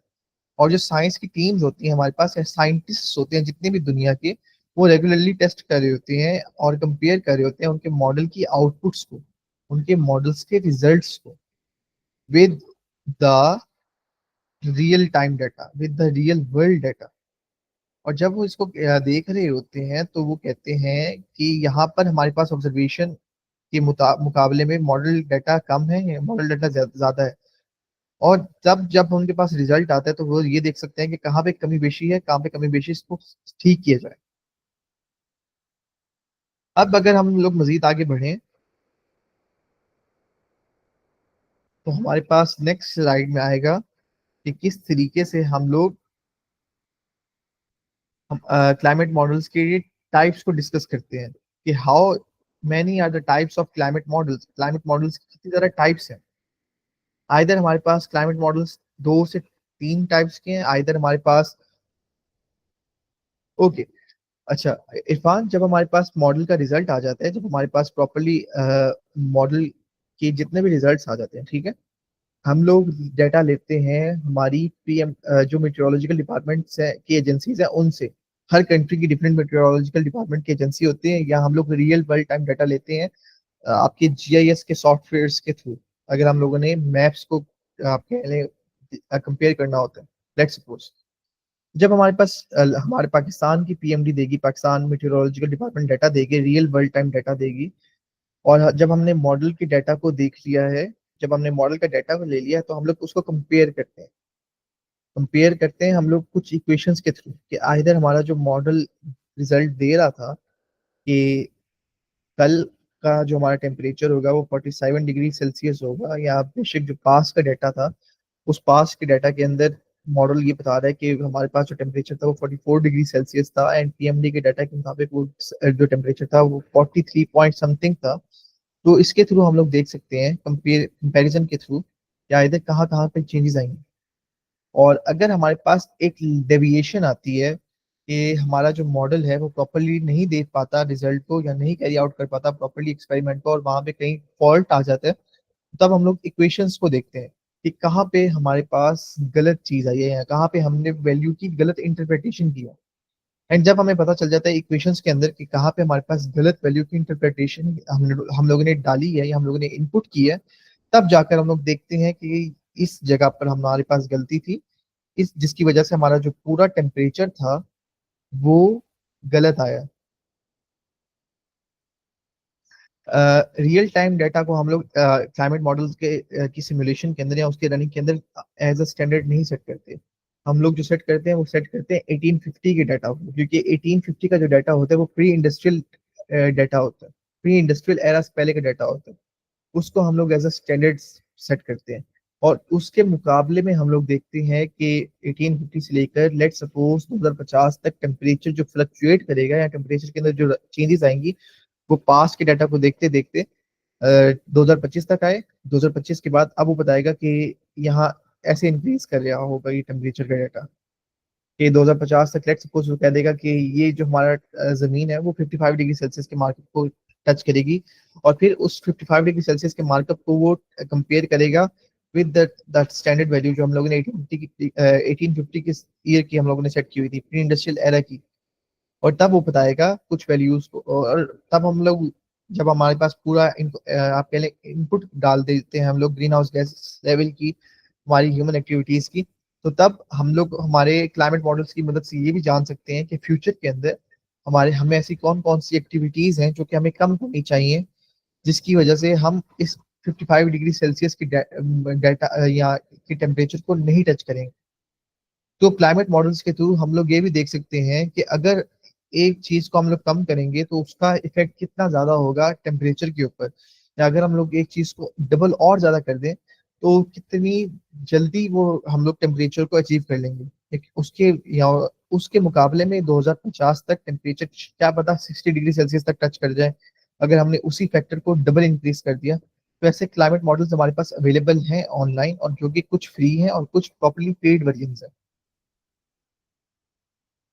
और जो साइंस की टीम्स होती हैं हमारे पास, साइंटिस्ट होते हैं जितने भी दुनिया के, वो रेगुलरली टेस्ट कर रहे होते हैं और कंपेयर कर रहे होते हैं उनके मॉडल की आउटपुट्स को, उनके मॉडल्स के रिजल्ट्स को, with the real time data, with the real world data. और जब वो इसको देख रहे होते हैं, तो वो कहते हैं कि यहाँ पर हमारे पास ऑब्जर्वेशन के मुकाबले में मॉडल डाटा कम है या मॉडल डाटा ज्यादा है। और जब जब उनके पास रिजल्ट आता है, तो वो ये देख सकते हैं कि कहाँ पे कमी बेशी है, कहाँ पे कमी बेशी, इसको ठीक किया जाए। अब अगर हम लोग मजीद आगे बढ़े, तो हमारे पास नेक्स्ट स्लाइड में आएगा कि किस तरीके से हम लोग क्लाइमेट मॉडल्स के टाइप्स को डिस्कस करते हैं कि how many are the types of climate models कितनी तरह टाइप्स हैं। आइदर हमारे पास क्लाइमेट मॉडल्स दो से तीन टाइप्स के हैं, आइदर हमारे पास, ओके, अच्छा इरफान, जब हमारे पास मॉडल का रिजल्ट आ जाता है, जब हमारे पास प्रॉपरली मॉडल के जितने भी रिजल्ट्स आ जाते हैं, ठीक है, हम लोग डेटा लेते हैं हमारी पीएम, जो मेट्रोलॉजिकल डिपार्टमेंट्स है की एजेंसीज है उनसे। हर कंट्री की डिफरेंट मेट्रोलॉजिकल डिपार्टमेंट की एजेंसी होती है, या हम लोग रियल वर्ल्ड टाइम डाटा लेते हैं आपके जीआईएस के सॉफ्टवेयर्स के थ्रू। अगर हम लोगों ने मैप्स को आप कह लें कंपेयर करना होता है, लेट्स सपोज जब हमारे पास हमारे पाकिस्तान की पीएमडी देगी, पाकिस्तान मेट्रोलॉजिकल डिपार्टमेंट डाटा देगी, रियल वर्ल्ड टाइम डाटा देगी। और जब हमने मॉडल के डाटा को देख लिया है, जब हमने मॉडल का डाटा को ले लिया है, तो हम लोग उसको कंपेयर करते हैं हम लोग कुछ इक्वेशंस के थ्रू कि आइदर हमारा जो मॉडल रिजल्ट दे रहा था कि कल का जो हमारा टेम्परेचर होगा वो 47 डिग्री सेल्सियस होगा, या बेशक जो पास का डाटा था, उस पास के डाटा के अंदर मॉडल ये बता रहा है कि हमारे पास जो टेम्परेचर था वो 44 डिग्री सेल्सियस था, एंड पीएमडी के डाटा के मुताबिक वो जो टेम्परेचर था वो 43 पॉइंट समथिंग था। तो इसके थ्रू हम लोग देख सकते हैं, कंपैरिजन के थ्रू, या इधर कहाँ कहाँ पे चेंजेस आएंगे। और अगर हमारे पास एक डेविएशन आती है कि हमारा जो मॉडल है वो प्रॉपरली नहीं दे पाता रिजल्ट को, या नहीं कैरी आउट कर पाता प्रॉपरली एक्सपेरिमेंट को, और वहां पे कहीं फॉल्ट आ जाता है, तब हम लोग इक्वेशंस को देखते हैं कि कहाँ पे हमारे पास गलत चीज आई है, या कहाँ पे हमने वैल्यू की गलत इंटरप्रिटेशन की है। एंड जब हमें पता चल जाता है इक्वेशंस के अंदर कि कहाँ पे हमारे पास गलत वैल्यू की इंटरप्रिटेशन हम लोगों ने डाली है या हम लोगों ने इनपुट की है, तब जाकर हम लोग देखते हैं कि इस जगह पर हमारे पास गलती थी, इस जिसकी वजह से हमारा जो पूरा टेम्परेचर था वो गलत आया। रियल टाइम डाटा को हम लोग क्लाइमेट मॉडल्स के की सिमुलेशन के अंदर या उसके रनिंग के अंदर एज अ स्टैंडर्ड नहीं सेट करते। हम लोग जो सेट करते हैं वो सेट करते हैं 1850 के डाटा को, क्योंकि 1850 का जो डाटा होता है वो प्री इंडस्ट्रियल डाटा होता है, प्री इंडस्ट्रियल एरा से पहले का डाटा होता है। उसको हम लोग एज अ स्टैंडर्ड सेट करते हैं। और उसके मुकाबले में हम लोग देखते हैं कि 1850 से लेकर लेट सपोज 2050 तक टेम्परेचर जो फ्लक्चुएट करेगा या टेम्परेचर के अंदर जो चेंजेस आएंगी, वो पास्ट के डाटा को देखते देखते 2025 तक आए। 2025 के बाद अब वो बताएगा कि यहाँ ऐसे इंक्रीज कर रहा होगा ये टेम्परेचर का डाटा, कि 2050 तक लेट सपोज वो कह देगा कि ये जो हमारा जमीन है वो 55 डिग्री सेल्सियस के मार्कअप को टच करेगी। और फिर उस 55 डिग्री सेल्सियस के मार्कअप को वो कंपेयर करेगा विद द स्टैंडर्ड वैल्यू जो हम लोगों ने 1850 की ईयर की हम लोगों ने सेट की हुई थी, प्री इंडस्ट्रियल एरा की। और तब वो बताएगा कुछ वैल्यूज को। और तब हम लोग, जब हमारे पास पूरा आप कह लें इनपुट डाल देते हैं हम लोग ग्रीन हाउस गैस लेवल की, हमारी ह्यूमन एक्टिविटीज की, तो तब हम लोग हमारे क्लाइमेट मॉडल्स की मदद से ये भी जान सकते हैं कि फ्यूचर के अंदर हमारे हमें ऐसी कौन कौन सी एक्टिविटीज हैं जो कि हमें कम करनी चाहिए, जिसकी वजह से हम इस 55 डिग्री सेल्सियस की डाटा या की टेम्परेचर को नहीं टच करेंगे। तो क्लाइमेट मॉडल्स के थ्रू हम लोग ये भी देख सकते हैं कि अगर एक चीज को हम लोग कम करेंगे तो उसका इफेक्ट कितना ज्यादा होगा टेम्परेचर के ऊपर, या अगर हम लोग एक चीज को डबल और ज्यादा कर दें तो कितनी जल्दी वो हम लोग टेम्परेचर को अचीव कर लेंगे। उसके या उसके मुकाबले में 2050 तक टेम्परेचर क्या पता 60 डिग्री सेल्सियस तक टच कर जाए, अगर हमने उसी फैक्टर को डबल इंक्रीज कर दिया। तो ऐसे क्लाइमेट मॉडल्स हमारे पास अवेलेबल हैं ऑनलाइन, और जो कि कुछ फ्री हैं और कुछ प्रॉपरली पेड वर्जन है।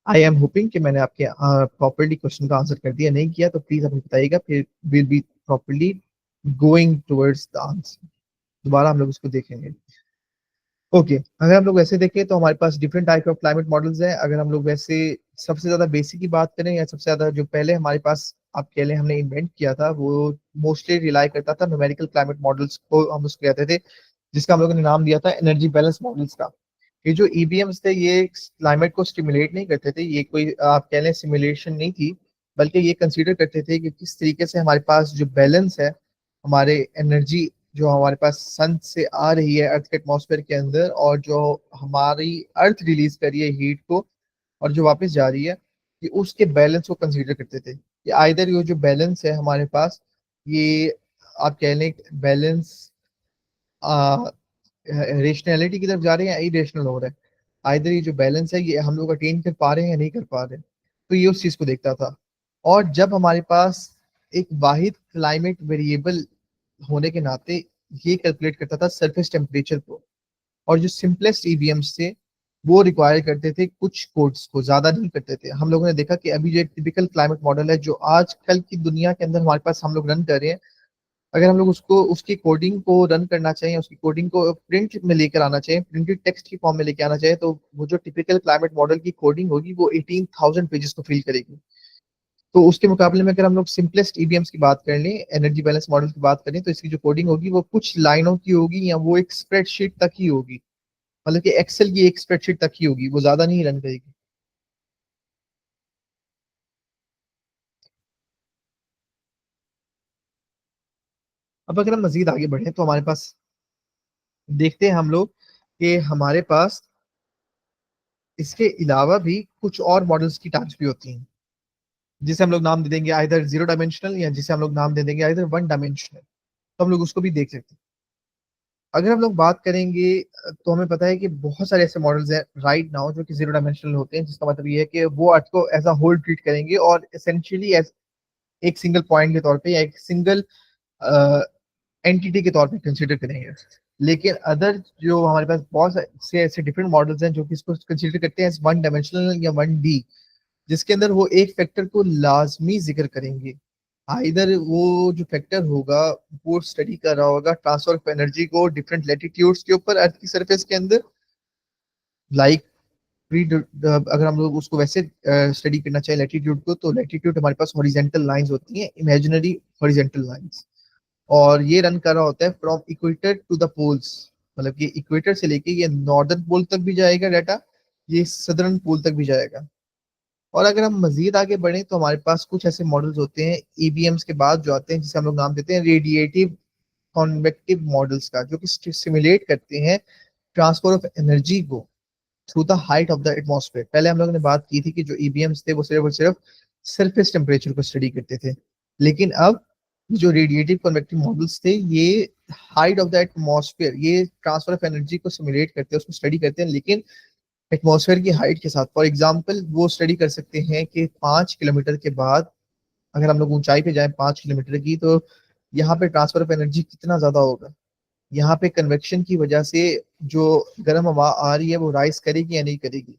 आई एम होपिंग कि मैंने आपके प्रॉपरली क्वेश्चन का आंसर कर दिया, नहीं किया तो प्लीज हमें बताइएगा, फिर will be properly going towards the answer. दोबारा हम लोग इसको देखेंगे। ओके, अगर हम लोग वैसे देखें तो हमारे पास different type of climate models हैं। अगर हम लोग वैसे सबसे ज्यादा बेसिक की बात करें, या सबसे ज्यादा जो पहले हमारे पास आप कह लें हमने इन्वेंट किया था, वो मोस्टली रिलाई करता था न्यूमेरिकल क्लाइमेट मॉडल्स को, हम उसको कहते थे, जिसका हम लोगों ने नाम दिया था एनर्जी बैलेंस मॉडल्स का। ये जो ईबीएम्स थे ये क्लाइमेट को स्टिमुलेट नहीं करते थे, ये कोई आप कह लें सिमुलेशन नहीं थी, बल्कि ये कंसीडर करते थे कि किस तरीके से हमारे पास जो बैलेंस है, हमारे एनर्जी जो हमारे पास सन से आ रही है अर्थ के एटमॉस्फेयर के अंदर, और जो हमारी अर्थ रिलीज कर रही है हीट को और जो वापस जा रही है, ये उसके बैलेंस को कंसीडर करते थे कि आइदर ये जो बैलेंस है हमारे पास, ये आप कह लें बैलेंस रेशनैलिटी की तरफ जा रहे हैं या इरेशनल हो रहा है, आइदर ये जो बैलेंस है ये हम लोग अटेन कर पा रहे हैं या नहीं कर पा रहे हैं। तो ये उस चीज को देखता था। और जब हमारे पास एक वाहिद क्लाइमेट वेरिएबल होने के नाते ये कैलकुलेट करता था सरफेस टेम्परेचर को, और जो सिंपलेस्ट ईवीएम्स थे वो रिक्वायर करते थे कुछ कोड्स को, ज्यादा नहीं करते थे। हम लोगों ने देखा कि अभी जो एक टिपिकल क्लाइमेट मॉडल है जो आजकल की दुनिया के अंदर हमारे पास हम लोग रन कर रहे हैं, अगर हम लोग उसको उसकी कोडिंग को रन करना चाहिए, उसकी कोडिंग को प्रिंट में लेकर आना चाहिए, प्रिंटेड टेक्स्ट की फॉर्म में लेकर आना चाहिए, तो वो जो टिपिकल क्लाइमेट मॉडल की कोडिंग होगी वो 18,000 पेजेस को फिल करेगी। तो उसके मुकाबले में अगर हम लोग सिंपलेस्ट ईबीएम्स की बात कर लें, एनर्जी बैलेंस मॉडल की बात करें, तो इसकी जो कोडिंग होगी वो कुछ लाइनों की होगी, या वो एक स्प्रेडशीट तक ही होगी, मतलब कि एक्सेल की एक स्प्रेडशीट तक ही होगी, वो ज्यादा नहीं रन करेगी। अब अगर हम मजीद आगे बढ़े तो हमारे पास देखते हैं हम लोग कि हमारे पास इसके अलावा भी कुछ और मॉडल्स की टाइप्स भी होती हैं, जिसे हम लोग नाम दे देंगे आइदर जीरो डायमेंशनल, या जिसे हम लोग नाम दे देंगे आइदर वन डायमेंशनल। तो हम लोग उसको भी देख सकते हैं। अगर हम लोग बात करेंगे तो हमें पता है कि बहुत सारे ऐसे मॉडल्स हैं राइट नाउ जो कि जीरो डायमेंशनल होते हैं, जिसका मतलब ये है कि वो अर्थ को एज अ होल ट्रीट करेंगे और एसेंशियली एक सिंगल पॉइंट के तौर पे या एक सिंगल एंटिटी के तौर पे कंसिडर करेंगे। लेकिन अदर जो हमारे पास बहुत से ऐसे डिफरेंट मॉडल्स हैं जो कि इसको कंसिडर करते हैं वन डायमेंशनल या वन डी, जिसके अंदर वो एक फैक्टर को लाजमी जिक्र करेंगे। आइदर वो जो फैक्टर होगा वो स्टडी कर रहा होगा ट्रांसफर ऑफ एनर्जी को डिफरेंट लेटीट्यूड्स के ऊपर अर्थ की सरफेस के अंदर, लाइक प्री अगर हम लोग उसको वैसे स्टडी करना चाहें लैटिट्यूड को, तो लैटिट्यूड हमारे पास हॉरिजेंटल लाइंस होती हैं, इमेजिनरी हॉरिजेंटल लाइंस। और ये रन कर रहा होता है from equator to the poles, मतलब कि इक्वेटर से लेके ये नॉर्दर्न पोल तक भी जाएगा डाटा, ये सदर्न पोल तक भी जाएगा। और अगर हम मजीद आगे बढ़े तो हमारे पास कुछ ऐसे मॉडल्स होते हैं ईबीएम्स के बाद जो आते हैं, जिसे हम लोग नाम देते हैं रेडिएटिव कॉन्वेक्टिव मॉडल्स का, जो कि सिमुलेट करते हैं ट्रांसफर ऑफ एनर्जी को through the height of the atmosphere. पहले हम लोगों ने बात की थी कि जो ईबीएम्स थे वो सिर्फ और सिर्फ सरफेस टेम्परेचर को स्टडी करते थे, लेकिन अब जो रेडिएटिव कन्वेक्टिव मॉडल्स थे ये हाइट ऑफ द एटमॉस्फेयर, ये ट्रांसफर ऑफ एनर्जी को सिमुलेट करते हैं, उसको स्टडी करते हैं, लेकिन एटमॉस्फेयर की हाइट के साथ। फॉर एग्जाम्पल वो स्टडी कर सकते हैं कि 5 किलोमीटर के बाद अगर हम लोग ऊंचाई पे जाएं 5 किलोमीटर की, तो यहाँ पे ट्रांसफर ऑफ एनर्जी कितना ज्यादा होगा, यहाँ पे कन्वेक्शन की वजह से जो गर्म हवा आ रही है वो राइज करेगी या नहीं करेगी।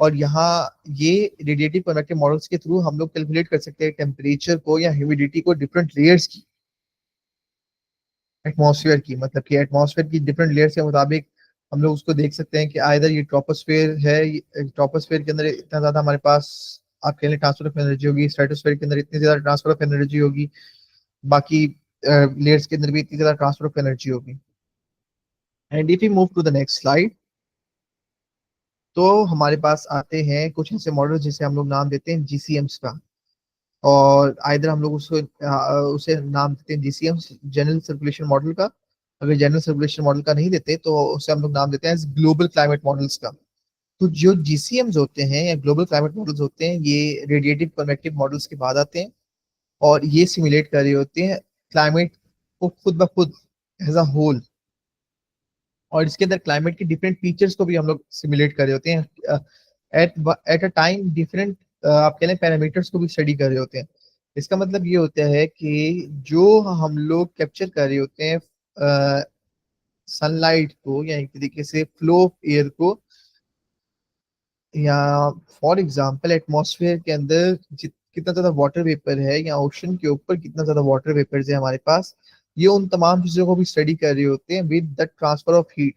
और यहाँ ये रेडिएटिव कन्वेक्टिव मॉडल्स के थ्रू हम लोग कैलकुलेट कर सकते हैं टेम्परेचर को या ह्यूमिडिटी को डिफरेंट लेयर्स की, एटमॉस्फेयर की, मतलब कि एटमॉस्फेयर की डिफरेंट लेयर्स के मुताबिक हम लोग उसको देख सकते हैं कि आइदर ये ट्रोपोस्फेयर है, ट्रोपोस्फेयर के अंदर इतना ज्यादा हमारे पास आप कह लें ट्रांसफर ऑफ एनर्जी होगी, स्ट्रेटोस्फेयर के अंदर इतनी ज्यादा ट्रांसफर ऑफ एनर्जी होगी, बाकी लेयर्स के अंदर भी इतनी ज्यादा ट्रांसफर ऑफ एनर्जी होगी। And if you move to the next slide, तो हमारे पास आते हैं कुछ ऐसे मॉडल जिसे हम लोग नाम देते हैं जीसीएम्स का। और आइधर हम लोग उसको उसे नाम देते हैं जीसीएम्स, जनरल सर्कुलेशन मॉडल का। अगर जनरल सर्कुलेशन मॉडल का नहीं देते तो उसे हम लोग नाम देते हैं ग्लोबल क्लाइमेट मॉडल्स का। तो जो जीसीएम्स होते हैं या ग्लोबल क्लाइमेट मॉडल्स होते हैं, ये रेडिएटिव कन्वेक्टिव मॉडल्स के बाद आते हैं, और ये सिमुलेट कर रहे होते हैं क्लाइमेट को खुद ब खुद एज अ होल। और इसके अंदर क्लाइमेट के डिफरेंट फीचर्स को भी हम लोग सिमुलेट कर रहे होते हैं, at at a time different आप कह लें पैरामीटर्स को भी स्टडी कर रहे होते हैं। इसका मतलब ये होता है कि जो हम लोग कैप्चर कर रहे होते हैं सनलाइट को या एक तरीके से फ्लो ऑफ एयर को, या फॉर एग्जांपल एटमॉस्फेयर के अंदर कितना ज्यादा वाटर वेपर है, या ओशन के ऊपर कितना ज्यादा वाटर वेपर्स है हमारे पास, ये उन तमाम चीजों को भी स्टडी कर रहे होते हैं with the transfer of heat.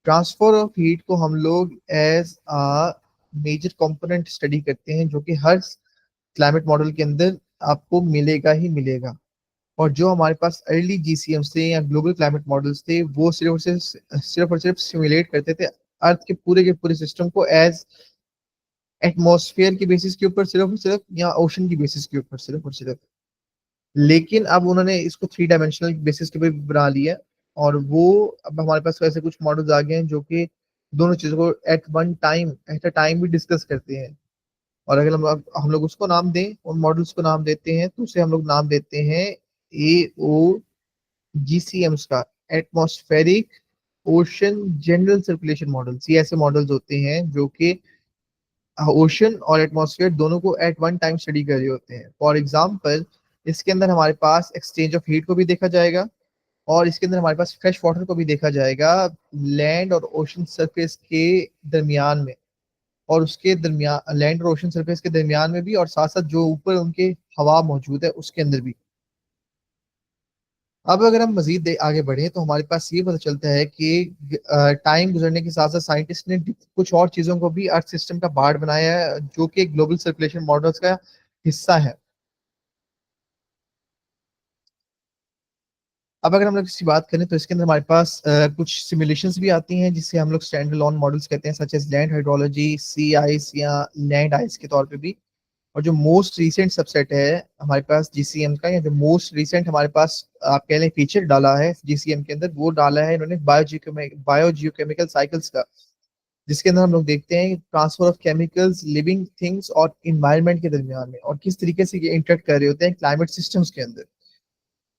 Transfer of heat को हम लोग as a major component study करते हैं, जो कि हर क्लाइमेट मॉडल के अंदर आपको मिलेगा ही मिलेगा। और जो हमारे पास अर्ली जीसीएम्स थे या ग्लोबल क्लाइमेट मॉडल्स थे, वो सिर्फ और सिर्फ सिमुलेट करते थे अर्थ के पूरे सिस्टम को एज एटमॉस्फेयर के बेसिस के ऊपर सिर्फ और सिर्फ, या ओशन की बेसिस के ऊपर सिर्फ और सिर्फ। लेकिन अब उन्होंने इसको 3 डायमेंशनल बेसिस के ऊपर बना लिया, और वो अब हमारे पास वैसे कुछ मॉडल्स आ गए हैं जो कि दोनों चीजों को एट अ टाइम भी डिस्कस करते हैं। और अगर हम लोग उसको नाम दें, उन मॉडल्स को नाम देते हैं, तो उसे हम लोग नाम देते हैं ए ओ जीसीएम्स का, atmospheric ocean general circulation models. ये ऐसे मॉडल्स होते हैं जो कि ओशन और एटमॉस्फेयर दोनों को एट वन टाइम स्टडी कर रहे होते हैं। फॉर एग्जाम्पल इसके अंदर हमारे पास एक्सचेंज ऑफ हीट को भी देखा जाएगा, और इसके अंदर हमारे पास फ्रेश वाटर को भी देखा जाएगा लैंड और ओशन सरफेस के दरमियान में, और उसके दरमियान लैंड और ओशन सरफेस के दरमियान में भी, और साथ साथ जो ऊपर उनके हवा मौजूद है उसके अंदर भी। अब अगर हम मजीद आगे बढ़े तो हमारे पास ये पता चलता है कि टाइम गुजरने के साथ साथ साइंटिस्ट ने कुछ और चीजों को भी अर्थ सिस्टम का पार्ट बनाया है, जो कि ग्लोबल सर्कुलेशन मॉडल्स का हिस्सा है। अब अगर हम लोग इसकी बात करें तो इसके अंदर हमारे पास कुछ सिमुलेशंस भी आती हैं, जिसे हम लोग स्टैंड अलोन मॉडल्स कहते हैं, सच एज लैंड हाइड्रोलॉजी, सी आइस या लैंड आइस के तौर पे भी। और जो मोस्ट रीसेंट सबसेट है हमारे पास जीसीएम का, या जो मोस्ट रीसेंट हमारे पास आप कह लें फीचर डाला है जीसीएम के अंदर, वो डाला है इन्होंने बायोजियोकेमिकल साइकिल्स का, जिसके अंदर हम लोग देखते हैं transfer of chemicals living things और इन्वायरमेंट के दरमियान में, और किस तरीके से ये इंटरेक्ट कर रहे होते हैं क्लाइमेट सिस्टम्स के अंदर।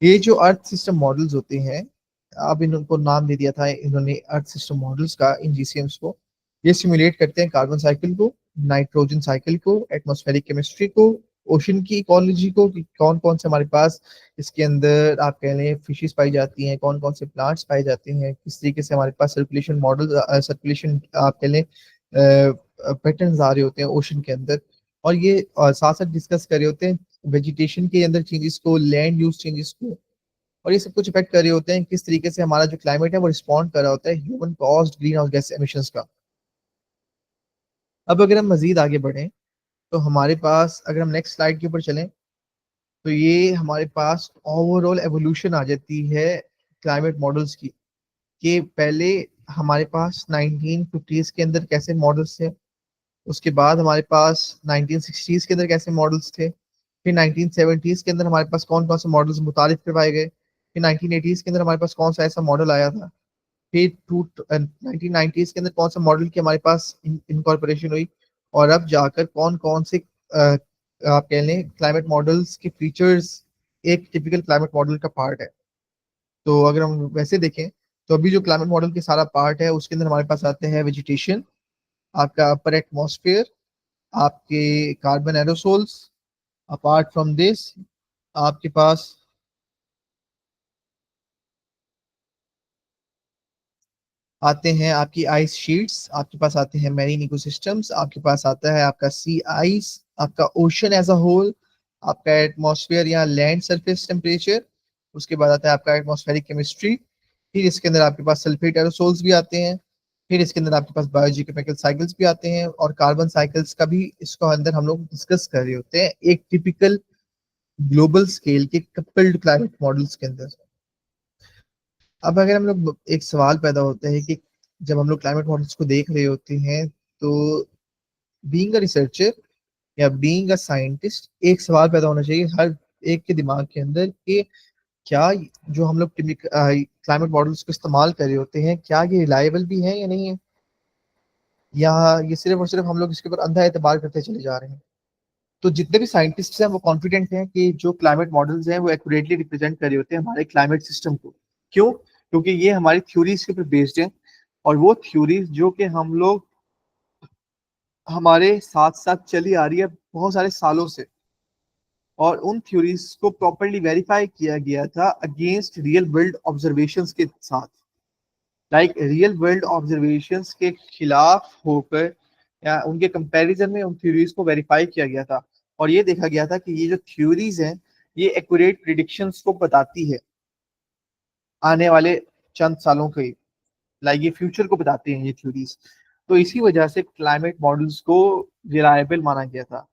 ये जो अर्थ सिस्टम मॉडल्स होते हैं, अब इनको नाम दे दिया था इन्होंने अर्थ सिस्टम मॉडल्स का इन जीसीएम्स को, ये सिमुलेट करते हैं कार्बन साइकिल को, नाइट्रोजन साइकिल को, एटमॉस्फेरिक केमिस्ट्री को, ओशन की इकोलॉजी को, कि कौन कौन से हमारे पास इसके अंदर आप कह लें फिशेस पाई जाती हैं, कौन कौन से प्लांट्स पाए जाते हैं, किस तरीके से हमारे पास सर्कुलेशन मॉडल सर्कुलेशन आप कह लें पैटर्न आ रहे होते हैं ओशन के अंदर। और ये साथ साथ डिस्कस कर रहे होते हैं वेजिटेशन के अंदर चेंजेस को, लैंड यूज चेंजेस को, और ये सब कुछ इफेक्ट कर रहे होते हैं किस तरीके से हमारा जो क्लाइमेट है वो रिस्पॉन्ड कर रहा होता है human caused green house gas emissions का। अब अगर हम मजीद आगे बढ़ें तो हमारे पास, अगर हम नेक्स्ट स्लाइड के ऊपर चलें, तो ये हमारे पास ओवरऑल एवोल्यूशन आ जाती है क्लाइमेट मॉडल्स की। कि पहले हमारे पास 1950s के अंदर कैसे मॉडल्स थे, उसके बाद हमारे पास 1960s के अंदर कैसे मॉडल्स थे, फिर 1970s के अंदर हमारे पास कौन कौन से मॉडल्स मुतारिफ करवाए गए, फिर 1980s के अंदर हमारे पास कौन सा ऐसा मॉडल आया था, फिर 1990s के अंदर कौन सा मॉडल की हमारे पास इनकॉर्पोरेशन हुई, और अब जाकर कौन कौन से आप कह लें क्लाइमेट मॉडल्स के फीचर्स एक टिपिकल क्लाइमेट मॉडल का पार्ट है। तो अगर हम वैसे देखें तो अभी जो क्लाइमेट मॉडल के सारा पार्ट है उसके अंदर हमारे पास आते हैं वेजिटेशन, आपका अपर एटमॉस्फेयर, आपके carbon aerosols, apart from this आपके पास आते हैं आपकी आइस शीट्स, आपके पास आते हैं मैरीन इकोसिस्टम्स, आपके पास आता है आपका सी आइस, आपका ओशन एज अ होल, आपका एटमॉस्फेयर या लैंड सरफेस टेम्परेचर, उसके बाद आता है आपका एटमॉस्फेरिक केमिस्ट्री, फिर इसके अंदर आपके पास सल्फेट एरोसोल्स भी आते हैं, फिर इसके अंदर आपके पास बायोजियोकेमिकल साइकिल्स भी आते हैं, और कार्बन साइकिल्स का भी इसको अंदर हम लोग डिस्कस कर रहे होते हैं एक टिपिकल ग्लोबल स्केल के कपल्ड क्लाइमेट मॉडल्स के अंदर। अब अगर हम लोग, एक सवाल पैदा होता है कि जब हम लोग क्लाइमेट मॉडल्स को देख रहे होते हैं तो बीइंग अ रिसर्चर या बीइंग अ साइंटिस्ट एक सवाल पैदा होना चाहिए हर एक के दिमाग के अंदर कि क्या जो हम लोग क्लाइमेट मॉडल्स को इस्तेमाल कर रहे होते हैं क्या ये रिलायबल भी है या नहीं है, या ये सिर्फ और सिर्फ हम लोग इसके ऊपर अंधा एतबार करते चले जा रहे हैं। तो जितने भी साइंटिस्ट हैं वो कॉन्फिडेंट हैं कि जो क्लाइमेट मॉडल्स हैं वो एक्यूरेटली रिप्रेजेंट कर रहे होते हैं हमारे क्लाइमेट सिस्टम को। क्यों? क्योंकि ये हमारी थ्योरीज के ऊपर बेस्ड है, और वो थ्योरीज जो कि हम लोग हमारे साथ साथ चली आ रही है बहुत सारे सालों से, और उन थ्योरीज को प्रॉपरली वेरीफाई किया गया था अगेंस्ट रियल वर्ल्ड ऑब्जर्वेशंस के साथ, लाइक रियल वर्ल्ड ऑब्जर्वेशंस के खिलाफ होकर या उनके कंपैरिजन में उन थ्योरीज को वेरीफाई किया गया था। और ये देखा गया था कि ये जो थ्योरीज हैं ये एक्यूरेट प्रिडिक्शंस को बताती है आने वाले चंद सालों के, लाइक ये फ्यूचर को बताते हैं ये थ्योरीज। तो इसी वजह से क्लाइमेट मॉडल्स को रिलायबल माना गया था।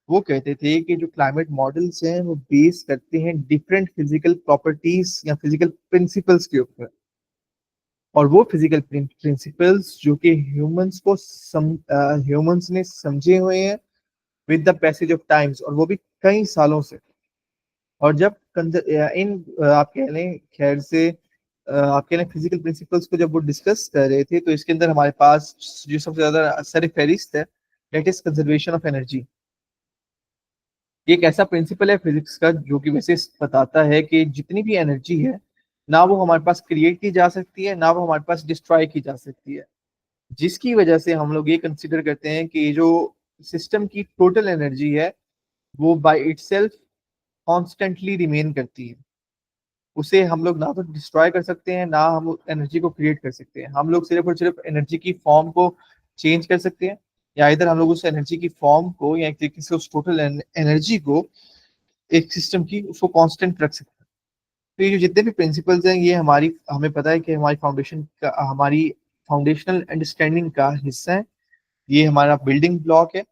वो कहते थे कि जो क्लाइमेट मॉडल्स हैं वो बेस करते हैं डिफरेंट फिजिकल प्रॉपर्टीज या फिजिकल प्रिंसिपल्स के ऊपर, और वो फिजिकल प्रिंसिपल्स जो कि ह्यूमंस ने समझे हुए हैं with the passage of times, और वो भी कई सालों से। और जब आप कह लें खैर से आप कह लें फिजिकल प्रिंसिपल्स को जब वो डिस्कस कर रहे थे तो इसके अंदर हमारे पास जो सबसे ज्यादा सर फहरिस्त है that is conservation of energy. ये एक ऐसा प्रिंसिपल है फिजिक्स का जो कि वैसे बताता है कि जितनी भी एनर्जी है ना वो हमारे पास क्रिएट की जा सकती है ना वो हमारे पास डिस्ट्रॉय की जा सकती है, जिसकी वजह से हम लोग ये कंसिडर करते हैं कि ये जो सिस्टम की टोटल एनर्जी है वो बाय इटसेल्फ कॉन्स्टेंटली रिमेन करती है। उसे हम लोग ना तो डिस्ट्रॉय कर सकते हैं ना हम एनर्जी को क्रिएट कर सकते हैं, हम लोग सिर्फ और सिर्फ एनर्जी की फॉर्म को चेंज कर सकते हैं, या इधर हम लोग उस एनर्जी की फॉर्म को या एक तरीके से उस टोटल एनर्जी को एक सिस्टम की उसको कांस्टेंट रख सकते हैं। तो ये जो जितने भी प्रिंसिपल्स हैं ये हमारी, हमें पता है कि हमारी फाउंडेशनल अंडरस्टैंडिंग का हिस्सा है। ये हमारा बिल्डिंग ब्लॉक है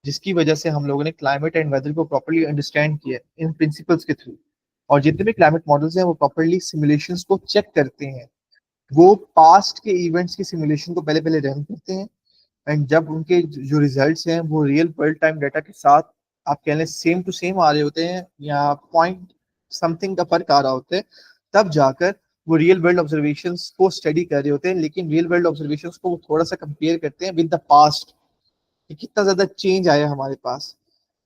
जिसकी वजह से हम लोगों ने क्लाइमेट एंड वेदर को प्रॉपरली अंडरस्टैंड किया है इन प्रिंसिपल्स के थ्रू। और जितने भी क्लाइमेट मॉडल्स हैं वो प्रॉपरली सिमुलेशंस को चेक करते हैं, वो पास्ट के इवेंट्स की सिमुलेशन को पहले पहले रन करते हैं, एंड जब उनके जो रिजल्ट्स हैं वो रियल वर्ल्ड टाइम डाटा के साथ आप कह लें सेम टू सेम आ रहे होते हैं या पॉइंट समथिंग का फर्क आ रहा होता है, तब जाकर वो रियल वर्ल्ड ऑब्जर्वेशंस को स्टडी कर रहे होते हैं। लेकिन रियल वर्ल्ड ऑब्जर्वेशंस को वो थोड़ा सा कंपेयर करते हैं विद द पास्ट कि कितना ज्यादा चेंज आया हमारे पास।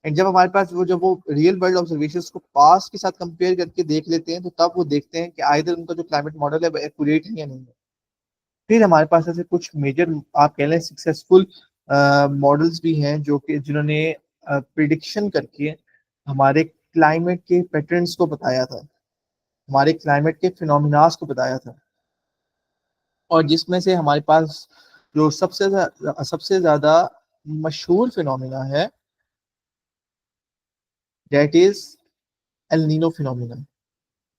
एंड जब हमारे पास वो जब वो रियल वर्ल्ड ऑब्जर्वेशंस को पास्ट के साथ कंपेयर करके देख लेते हैं तो तब वो देखते हैं कि आइदर उनका जो क्लाइमेट मॉडल है वो एक्यूरेट है या नहीं है। फिर हमारे पास ऐसे कुछ मेजर आप कह लें सक्सेसफुल मॉडल्स भी हैं जो कि जिन्होंने प्रिडिक्शन करके हमारे क्लाइमेट के पैटर्न्स को बताया था, हमारे क्लाइमेट के फिनोमिनास को बताया था। और जिसमें से हमारे पास जो सबसे ज्यादा मशहूर फिनोमिना है that is El Nino phenomena.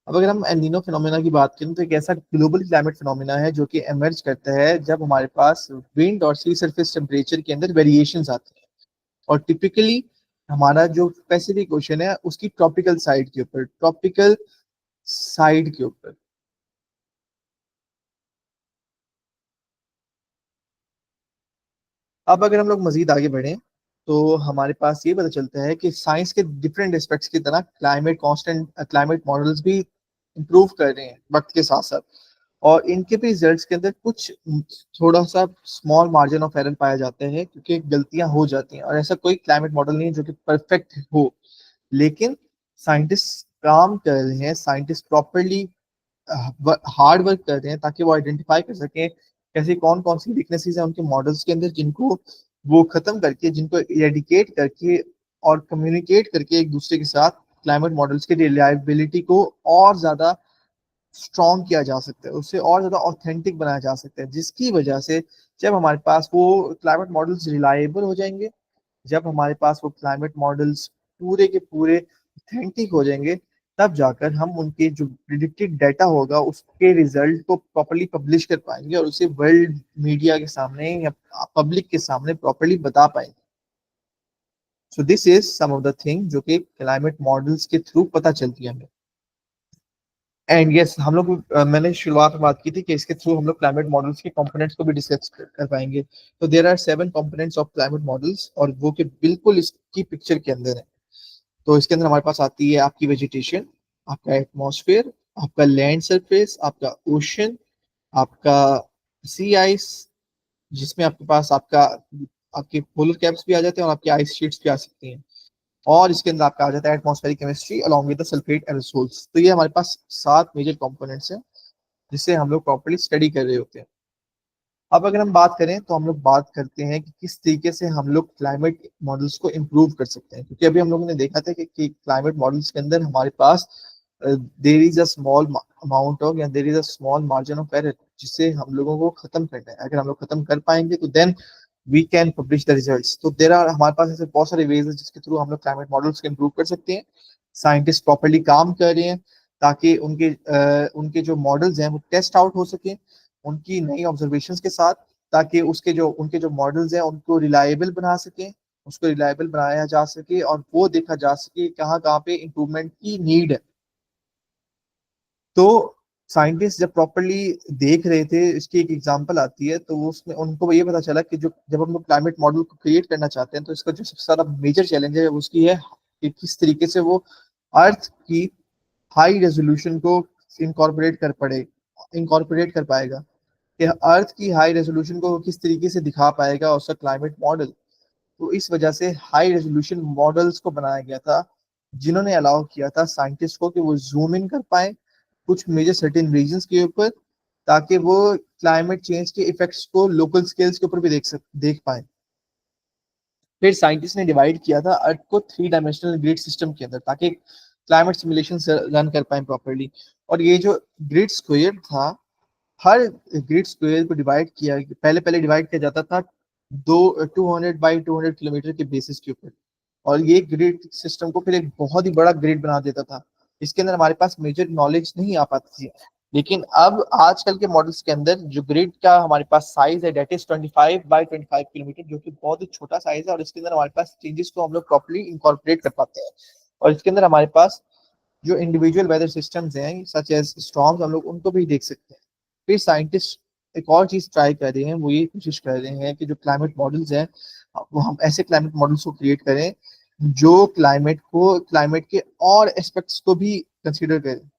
अब अगर हम एल नीनो फिनोमेना की बात करें तो एक ऐसा ग्लोबल क्लाइमेट फिनोमेना है जो कि एमर्ज करता है जब हमारे पास विंड और सी सरफेस टेम्परेचर के अंदर वेरिएशंस आते हैं। और टिपिकली हमारा जो पैसिफिक ओशन है उसकी ट्रॉपिकल साइड के ऊपर। अब अगर हम लोग मजीद आगे बढ़ें तो हमारे पास ये पता चलता है कि साइंस के डिफरेंट एस्पेक्ट्स की तरह क्लाइमेट मॉडल्स भी इम्प्रूव कर रहे हैं वक्त के साथ साथ। और इनके भी रिजल्ट्स के अंदर कुछ थोड़ा सा स्मॉल मार्जिन ऑफ एरर पाया जाते हैं क्योंकि गलतियां हो जाती हैं, और ऐसा कोई क्लाइमेट मॉडल नहीं है जो कि परफेक्ट हो। लेकिन साइंटिस्ट काम कर रहे हैं, साइंटिस्ट प्रॉपरली हार्ड वर्क कर रहे हैं ताकि वो आइडेंटिफाई कर सकें कैसी कौन कौन सी वीकनेसेस हैं उनके मॉडल्स के अंदर, जिनको वो खत्म करके, जिनको इरेडिकेट करके और कम्युनिकेट करके एक दूसरे के साथ क्लाइमेट मॉडल्स की रिलायबिलिटी को और ज्यादा स्ट्रॉन्ग किया जा सकता है, उससे और ज्यादा ऑथेंटिक बनाया जा सकता है, जिसकी वजह से जब हमारे पास वो क्लाइमेट मॉडल्स रिलायबल हो जाएंगे, जब हमारे पास वो क्लाइमेट मॉडल्स पूरे के पूरे ऑथेंटिक हो जाएंगे, तब जाकर हम उनके जो प्रिडिक्टेड डाटा होगा उसके रिजल्ट को प्रॉपरली पब्लिश कर पाएंगे और उसे वर्ल्ड मीडिया के सामने या पब्लिक के सामने प्रॉपरली बता पाएंगे। So this is some of the thing जो कि क्लाइमेट मॉडल्स के थ्रू पता चलती है हमें। एंड यस, हम लोग मैंने शुरुआत में बात की थी कि इसके थ्रू हम लोग क्लाइमेट मॉडल्स के कंपोनेंट्स को भी डिस्कस कर पाएंगे। तो there are 7 components of climate models, और वो कि बिल्कुल इसकी पिक्चर के अंदर है। तो इसके अंदर हमारे पास आती है आपकी वेजिटेशन, आपका एटमॉस्फेयर, आपका लैंड सरफेस, आपका ओशन, आपका सी आइस, जिसमें आपके पास आपके पोलर कैप्स भी आ जाते हैं और आपकी आइस शीट्स भी आ सकती हैं। और इसके अंदर आपका आ जाता है atmospheric chemistry along with the sulphate aerosols. तो ये हमारे पास 7 मेजर कंपोनेंट्स हैं जिसे हम लोग प्रॉपर्ली स्टडी कर रहे होते हैं। अब अगर हम बात करें तो हम लोग बात करते हैं कि किस तरीके से हम लोग क्लाइमेट मॉडल्स को इम्प्रूव कर सकते हैं, क्योंकि अभी हम लोगों ने देखा था कि क्लाइमेट मॉडल्स के अंदर हमारे पास there is a small amount of, या there is a small margin of error, जिसे हम लोगों को खत्म करना है। अगर हम लोग खत्म कर पाएंगे तो then we can publish the results. तो देर आर हमारे पास ऐसे बहुत सारे वेज है जिसके थ्रू हम लोग क्लाइमेट मॉडल्स को इम्प्रूव कर सकते हैं। साइंटिस्ट प्रॉपरली काम कर रहे हैं ताकि उनके जो मॉडल्स हैं वो टेस्ट आउट हो सके उनकी नई ऑब्जर्वेशंस के साथ, ताकि उसके जो उनके जो मॉडल्स हैं उनको रिलायबल बना सकें, उसको रिलायबल बनाया जा सके और वो देखा जा सके कहाँ कहाँ पे इम्प्रूवमेंट की नीड है। तो साइंटिस्ट जब प्रॉपरली देख रहे थे, इसकी एक एग्जांपल आती है, तो वो उसमें उनको ये पता चला कि जो जब हम लोग क्लाइमेट मॉडल को क्रिएट करना चाहते हैं तो इसका जो सबसे ज्यादा मेजर चैलेंज है उसकी है कि किस तरीके से वो अर्थ की हाई रेजोल्यूशन को इनकॉर्पोरेट कर पाएगा, कि अर्थ की हाई रेजोल्यूशन को किस तरीके से दिखा पाएगा उसका क्लाइमेट मॉडल। तो इस वजह से हाई रेजोल्यूशन मॉडल्स को बनाया गया था, जिन्होंने अलाउ किया था साइंटिस्ट को कि वो जूम इन कर पाए कुछ मेजर सर्टेन रीजन्स के ऊपर, ताकि वो क्लाइमेट चेंज के इफेक्ट्स को लोकल स्केल्स के ऊपर भी देख पाए। फिर साइंटिस्ट ने डिवाइड किया था अर्थ को 3 डायमेंशनल ग्रिड सिस्टम के अंदर, ताकि क्लाइमेट सिमुलेशन रन कर पाए प्रॉपरली। और ये जो ग्रिड स्क्वायर था, हर ग्रिड स्क्वायर को डिवाइड किया, पहले पहले डिवाइड किया जाता था दो 200 बाई 200 किलोमीटर के बेसिस के ऊपर, और ये ग्रिड सिस्टम को फिर एक बहुत ही बड़ा ग्रिड बना देता था। इसके अंदर हमारे पास मेजर नॉलेज नहीं आ पाती थी। लेकिन अब आजकल के मॉडल्स के अंदर जो ग्रिड का हमारे पास साइज है डेट इज 25 बाई 25 किलोमीटर, जो कि बहुत ही छोटा साइज है, और इसके अंदर हमारे पास चेंजेस को हम लोग प्रॉपरली इंकॉर्पोरेट कर पाते हैं। और इसके अंदर हमारे पास जो इंडिविजुअल वेदर सिस्टम्स हैं सच एज स्टॉर्म्स, हम लोग उनको भी देख सकते हैं। फिर साइंटिस्ट एक और चीज ट्राई कर रहे हैं, वो ये कोशिश कर रहे हैं कि जो क्लाइमेट मॉडल्स हैं वो हम ऐसे क्लाइमेट मॉडल्स को क्रिएट करें जो क्लाइमेट के और एस्पेक्ट्स को भी कंसिडर करें।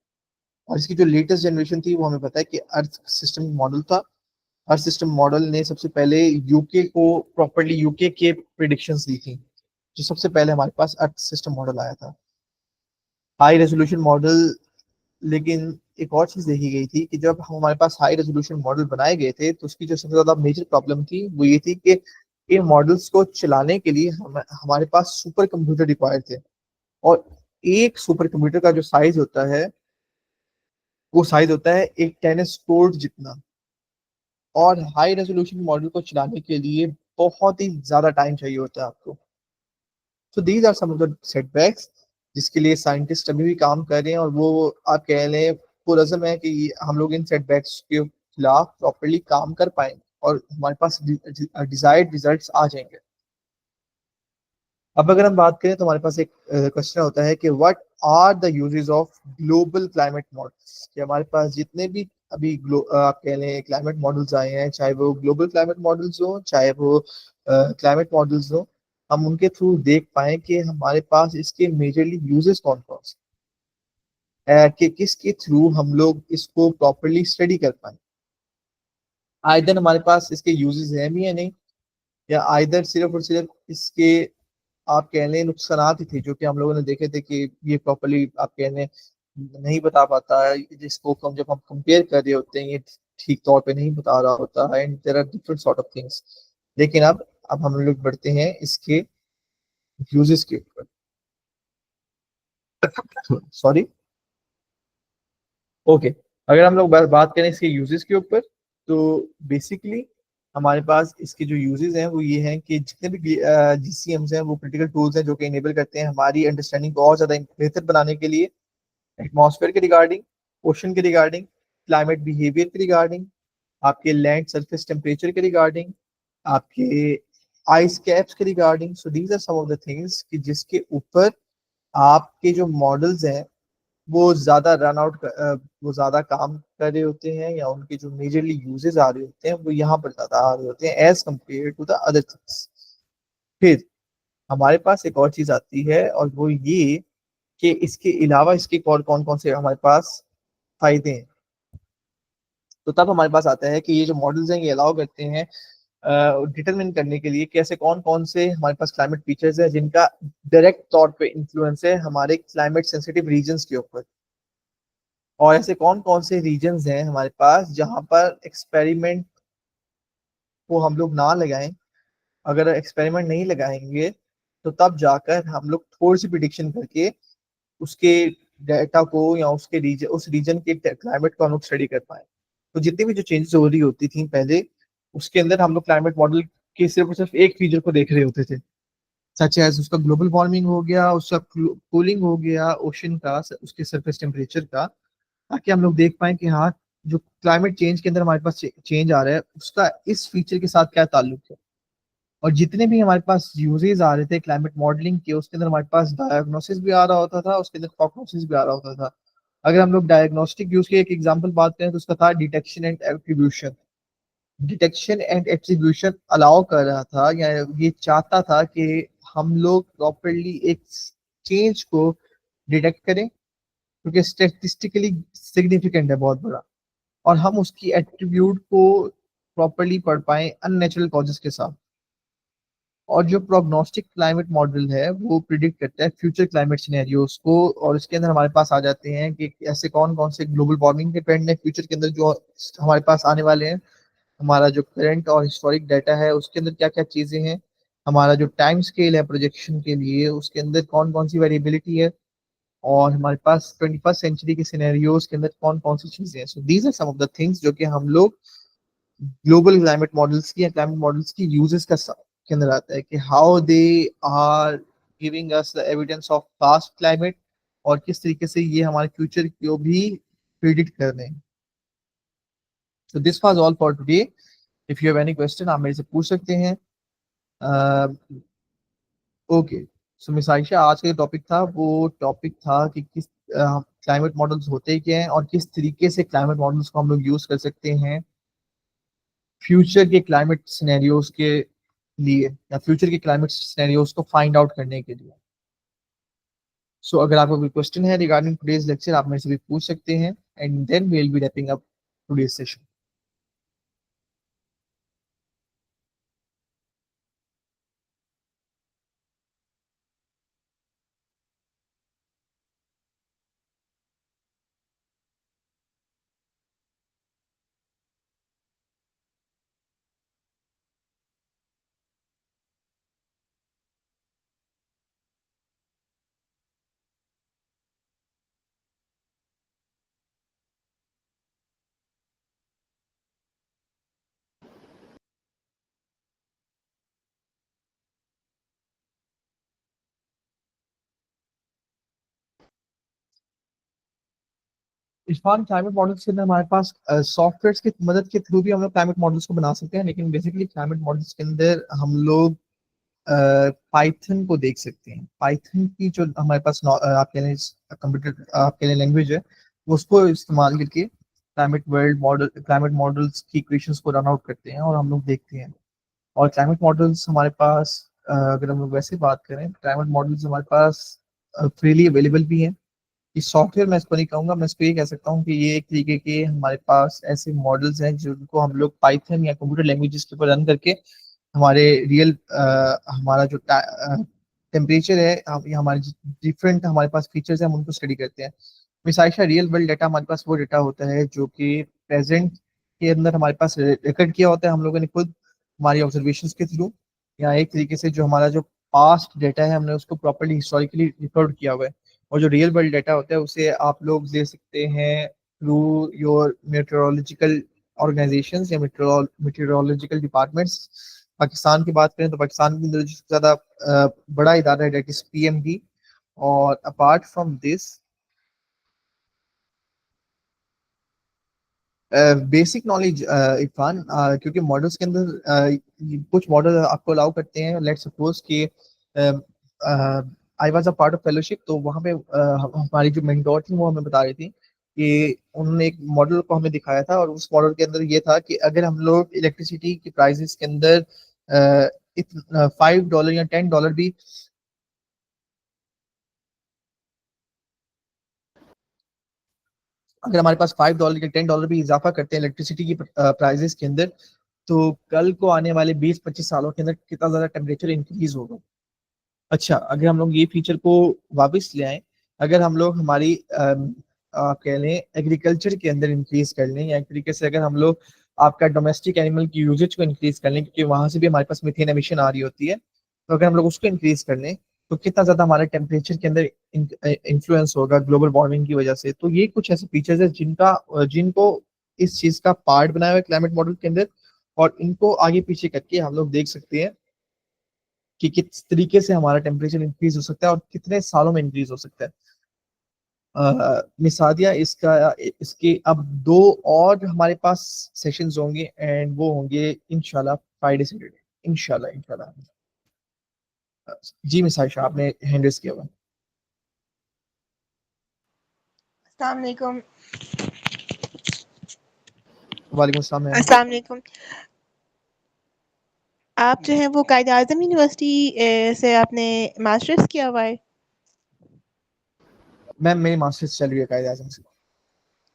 और इसकी जो लेटेस्ट जनरेशन थी वो हमें पता है कि अर्थ सिस्टम मॉडल था। अर्थ सिस्टम मॉडल ने सबसे पहले यूके के प्रिडिक्शंस दी थी, जो सबसे पहले हमारे पास अर्थ सिस्टम मॉडल आया था, हाई रेजोल्यूशन मॉडल। लेकिन एक और चीज देखी गई थी कि जब हमारे पास हाई रेजोल्यूशन मॉडल बनाए गए थे तो उसकी जो सबसे ज्यादा मेजर प्रॉब्लम थी वो ये थी कि इन मॉडल्स को चलाने के लिए हमारे पास सुपर कंप्यूटर रिक्वायर्ड थे। और एक सुपर कंप्यूटर का जो साइज होता है वो साइज होता है एक टेनिस कोर्ट जितना। और हाई रेजोल्यूशन मॉडल को चलाने के लिए बहुत ही ज्यादा टाइम चाहिए होता है आपको। So these are some of the setbacks जिसके लिए साइंटिस्ट अभी भी काम कर रहे हैं, और वो आप कह लें पुरज़म है कि हम लोग इन सेटबैक्स के खिलाफ प्रॉपरली काम कर पाएंगे और हमारे पास डिजायर्ड रिजल्ट्स आ जाएंगे। अब अगर हम बात करें तो हमारे पास एक क्वेश्चन होता है कि what are the uses of global climate models, कि हमारे पास जितने भी अभी आप कह लें क्लाइमेट मॉडल्स आए हैं, चाहे वो ग्लोबल क्लाइमेट मॉडल्स हो चाहे वो क्लाइमेट मॉडल्स हो, हम उनके थ्रू देख पाए कि हमारे पास इसके मेजरली यूजेस कौन कौन से कि किसके थ्रू हम लोग इसको प्रॉपरली स्टडी कर पाए। आइदर हमारे पास इसके यूजेस हैं भी या नहीं, या आइदर सिर्फ और सिर्फ इसके आप कह लें नुकसानात ही थे जो कि हम लोगों ने देखे थे कि ये प्रॉपरली आप कह लें नहीं बता पाता है, जिसको हम जब हम कंपेयर कर रहे होते हैं ये ठीक तौर पे नहीं बता रहा होता है, and there are different sort of things. लेकिन अब हम लोग बढ़ते हैं इसके यूजेस के ऊपर। सॉरी। ओके, अगर हम लोग बात करें इसके यूजेस के ऊपर, तो बेसिकली हमारे पास इसके जो यूजेस हैं वो ये हैं कि जितने भी जीसीएम्स हैं वो क्रिटिकल टूल्स हैं जो कि इनेबल करते हैं हमारी अंडरस्टैंडिंग को और ज़्यादा बेहतर बनाने के लिए, एटमॉस्फेयर के रिगार्डिंग, ओशन के रिगार्डिंग, क्लाइमेट बिहेवियर के रिगार्डिंग, आपके लैंड सरफेस टेम्परेचर के रिगार्डिंग, आपके आइस कैप्स के regarding. So these are some of the things कि जिसके ऊपर आपके जो मॉडल्स हैं वो ज्यादा रन आउट, वो ज्यादा काम कर रहे होते हैं, या उनके जो मेजरली यूजेस आ रहे होते हैं वो यहाँ पर ज्यादा आ रहे होते हैं as compare to the other things. फिर हमारे पास एक और चीज आती है और वो ये कि इसके अलावा इसके और कौन कौन से हमारे पास फायदे हैं। तो तब हमारे पास आता है कि ये जो मॉडल्स हैं ये अलाउ करते हैं डिटरमिन करने के लिए कि ऐसे कौन कौन से हमारे पास क्लाइमेट फीचर्स हैं जिनका डायरेक्ट तौर पे इंफ्लुएंस है हमारे क्लाइमेट सेंसिटिव रीजन्स के ऊपर, और ऐसे कौन कौन से रीजन्स हैं हमारे पास जहां पर एक्सपेरिमेंट को हम लोग ना लगाएं। अगर एक्सपेरिमेंट नहीं लगाएंगे तो तब जाकर हम लोग थोड़ी सी प्रिडिक्शन करके उसके डाटा को या उसके रीजन उस रीजन के क्लाइमेट को हम लोग स्टडी कर पाए। तो जितनी भी जो चेंजेस हो रही होती थी पहले, उसके अंदर हम लोग क्लाइमेट मॉडल के सिर्फ और सिर्फ एक फीचर को देख रहे होते थे, सच एज उसका ग्लोबल वार्मिंग हो गया, उसका कूलिंग हो गया ओशन का, उसके सरफेस टेम्परेचर का, ताकि हम लोग देख पाए कि हाँ जो क्लाइमेट चेंज के अंदर हमारे पास चेंज आ रहा है उसका इस फीचर के साथ क्या ताल्लुक है। और जितने भी हमारे पास यूजेस आ रहे थे क्लाइमेट मॉडलिंग के, उसके अंदर हमारे पास डायग्नोसिस भी आ रहा होता था, उसके अंदर प्रोग्नोसिस भी आ रहा होता था। अगर हम लोग डायग्नोस्टिक यूज की एक एग्जांपल बात करें तो उसका था detection and attribution. Detection and attribution allow कर रहा था या ये चाहता था कि हम लोग प्रॉपरली एक चेंज को डिटेक्ट करें, क्योंकि स्टेटिस्टिकली सिग्निफिकेंट है, बहुत बड़ा, और हम उसकी एट्रीब्यूट को प्रॉपरली पढ़ पाए अननेचुरल कॉजेस के साथ। और जो प्रोग्नोस्टिक क्लाइमेट मॉडल है वो प्रिडिक्ट करता है फ्यूचर क्लाइमेट सिनेरियोज को, और इसके अंदर हमारे पास आ जाते हैं कि ऐसे कौन कौन से ग्लोबल वार्मिंग के ट्रेंड है फ्यूचर के अंदर जो हमारे पास आने वाले हैं, हमारा जो करंट और हिस्टोरिक डाटा है उसके अंदर क्या क्या चीजें हैं, हमारा जो टाइम स्केल है प्रोजेक्शन के लिए उसके अंदर कौन कौन सी वेरिएबिलिटी है, और हमारे पास 21st सेंचुरी के सिनेरियोज के अंदर कौन कौन सी चीजें हैं। So these are some of the things जो कि हम लोग ग्लोबल क्लाइमेट मॉडल्स की या क्लाइमेट मॉडल्स की यूजेस के अंदर आता है कि how they are giving us the evidence of past climate, और किस तरीके से ये हमारे फ्यूचर को भी प्रिडिक्ट कर रहे हैं। So this was all for today. If you have any question आप मेरे से पूछ सकते हैं। ओके, सो मिस आयशा, आज का जो टॉपिक था वो टॉपिक था कि किस क्लाइमेट मॉडल्स होते क्या हैं और किस तरीके से क्लाइमेट मॉडल्स को हम लोग यूज कर सकते हैं फ्यूचर के क्लाइमेट सिनेरियोज के लिए, या फ्यूचर के क्लाइमेट सिनेरियोज को फाइंड आउट करने के लिए। सो अगर आपको कोई क्वेश्चन है रिगार्डिंग टुडेज लेक्चर आप मेरे से भी पूछ सकते हैं, and then we will be wrapping up today's session. Irfan, climate models के अंदर हमारे पास सॉफ्टवेयर की मदद के थ्रू भी हम लोग क्लाइमेट मॉडल्स को बना सकते हैं, लेकिन बेसिकली क्लाइमेट मॉडल्स के अंदर हम लोग पाइथन को देख सकते हैं। पाइथन की जो हमारे पास आपके लिए कंप्यूटर आपके लिए लैंग्वेज है, उसको इस्तेमाल करके क्लाइमेट मॉडल्स की इक्वेशंस को रन आउट करते हैं और हम लोग देखते हैं। और क्लाइमेट मॉडल्स हमारे पास अगर हम लोग वैसे बात करें, क्लाइमेट मॉडल्स हमारे पास फ्रीली अवेलेबल भी हैं। ये सॉफ्टवेयर मैं इसको नहीं कहूंगा, मैं इसको ये कह सकता हूँ कि ये एक तरीके के हमारे पास ऐसे मॉडल्स हैं जिनको हम लोग पाइथन या कंप्यूटर लैंग्वेजेस के ऊपर रन करके हमारे रियल हमारा जो टेम्परेचर है या हमारे डिफरेंट हमारे पास फीचर्स हैं, हम उनको स्टडी करते हैं। मिसाइशा, रियल वर्ल्ड डाटा हमारे पास वो डाटा होता है जो कि प्रेजेंट के अंदर हमारे पास रिकॉर्ड किया होता है हम लोगों ने खुद हमारी ऑब्जर्वेशंस के थ्रू, या एक तरीके से जो हमारा जो पास्ट डाटा है हमने उसको प्रॉपर्ली हिस्टोरिकली रिकॉर्ड किया हुआ है। और जो रियल वर्ल्ड डाटा होता है उसे आप लोग दे सकते हैं थ्रू योर मेट्रोलॉजिकल ऑर्गेनाइजेशंस या मेट्रोलॉजिकल डिपार्टमेंट्स। पाकिस्तान की बात करें तो पाकिस्तान के अंदर जो सबसे ज्यादा बड़ा इदारा है दैट इज पीएमडी। और apart from this basic knowledge Irfan, क्योंकि मॉडल्स के अंदर कुछ मॉडल आपको अलाउ करते हैं। लेट्स सपोज कि I was a part of fellowship, तो वहाँ पे हमारी जो मेंटोर थी वो हमें बता रही थी कि उन्होंने एक मॉडल को हमें दिखाया था, और उस मॉडल के अंदर ये था कि अगर हम लोग इलेक्ट्रिसिटी की प्राइसेस के अंदर $5 या $10 भी अगर हमारे पास $5 या $10 भी इजाफा करते हैं इलेक्ट्रिसिटी की प्राइसेस के अंदर, तो कल को आने वाले 20-25 सालों के अंदर कितना ज्यादा टेम्परेचर इंक्रीज होगा। अच्छा, अगर हम लोग ये फीचर को वापस ले आए, अगर हम लोग हमारी आप कह लें एग्रीकल्चर के अंदर इंक्रीज कर लें, या एक तरीके से अगर हम लोग आपका डोमेस्टिक एनिमल की यूजेज को इंक्रीज कर लें, क्योंकि वहां से भी हमारे पास मीथेन एमिशन आ रही होती है, तो अगर हम लोग उसको इंक्रीज कर लें तो कितना ज्यादा हमारे टेम्परेचर के अंदर इन्फ्लुएंस होगा ग्लोबल वार्मिंग की वजह से। तो ये कुछ ऐसे फीचर्स है जिनको इस चीज का पार्ट बनाया हुआ है क्लाइमेट मॉडल के अंदर, और इनको आगे पीछे करके हम लोग देख सकते हैं कि किस तरीके से हमारा टेम्परेचर इंक्रीज हो सकता है और कितने सालों में इंक्रीज हो सकता है। मिसादिया, इसके अब दो और हमारे पास सेशंस होंगे, एंड वो होंगे इंशाल्लाह फ्राइडे सैटरडे, इंशाल्लाह इंशाल्लाह। जी मिसाइशा, आपने हैंड रेस किया हुआ। अस्सलाम वालेकुम। वालेकुम अस्सलाम मैम। अस्सलाम वालेकुम। आप जो है वो कायद आज़म यूनिवर्सिटी से आपने मास्टर्स किया हुआ है? मैम मेरी मास्टर्स चल रही है कायदे आजम से।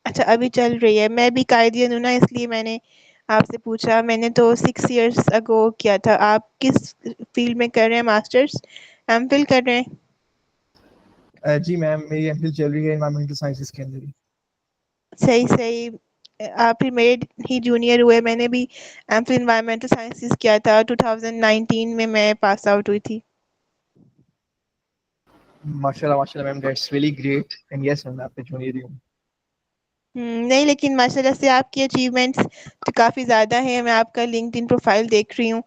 अच्छा, अभी चल रही है। मैं भी कायदियन हूँ ना, इसलिए मैंने आपसे पूछा। मैंने तो 6 इयर्स अगो किया था। आप किस फील्ड में कर रहे हैं मास्टर्स? एमफिल कर रहे हैं? जी मैम, मेरी एमफिल चल रही है एनवायरमेंटल साइंसेज के अंदर ही। सही, सही। आप ही मेरे ही जूनियर हुए। मैंने भी एमफिल एनवायरमेंटल साइंसेस किया था। 2019 में मैं पास आउट हुई थी। माशाल्लाह माशाल्लाह ma'am, that's really great. And yes ma'am, मैं आपके जूनियर ही हूँ। नहीं, लेकिन माशाल्लाह से आपकी अचीवमेंट्स तो काफ़ी ज़्यादा हैं। मैं आपका लिंक्डइन प्रोफाइल देख रही हूँ।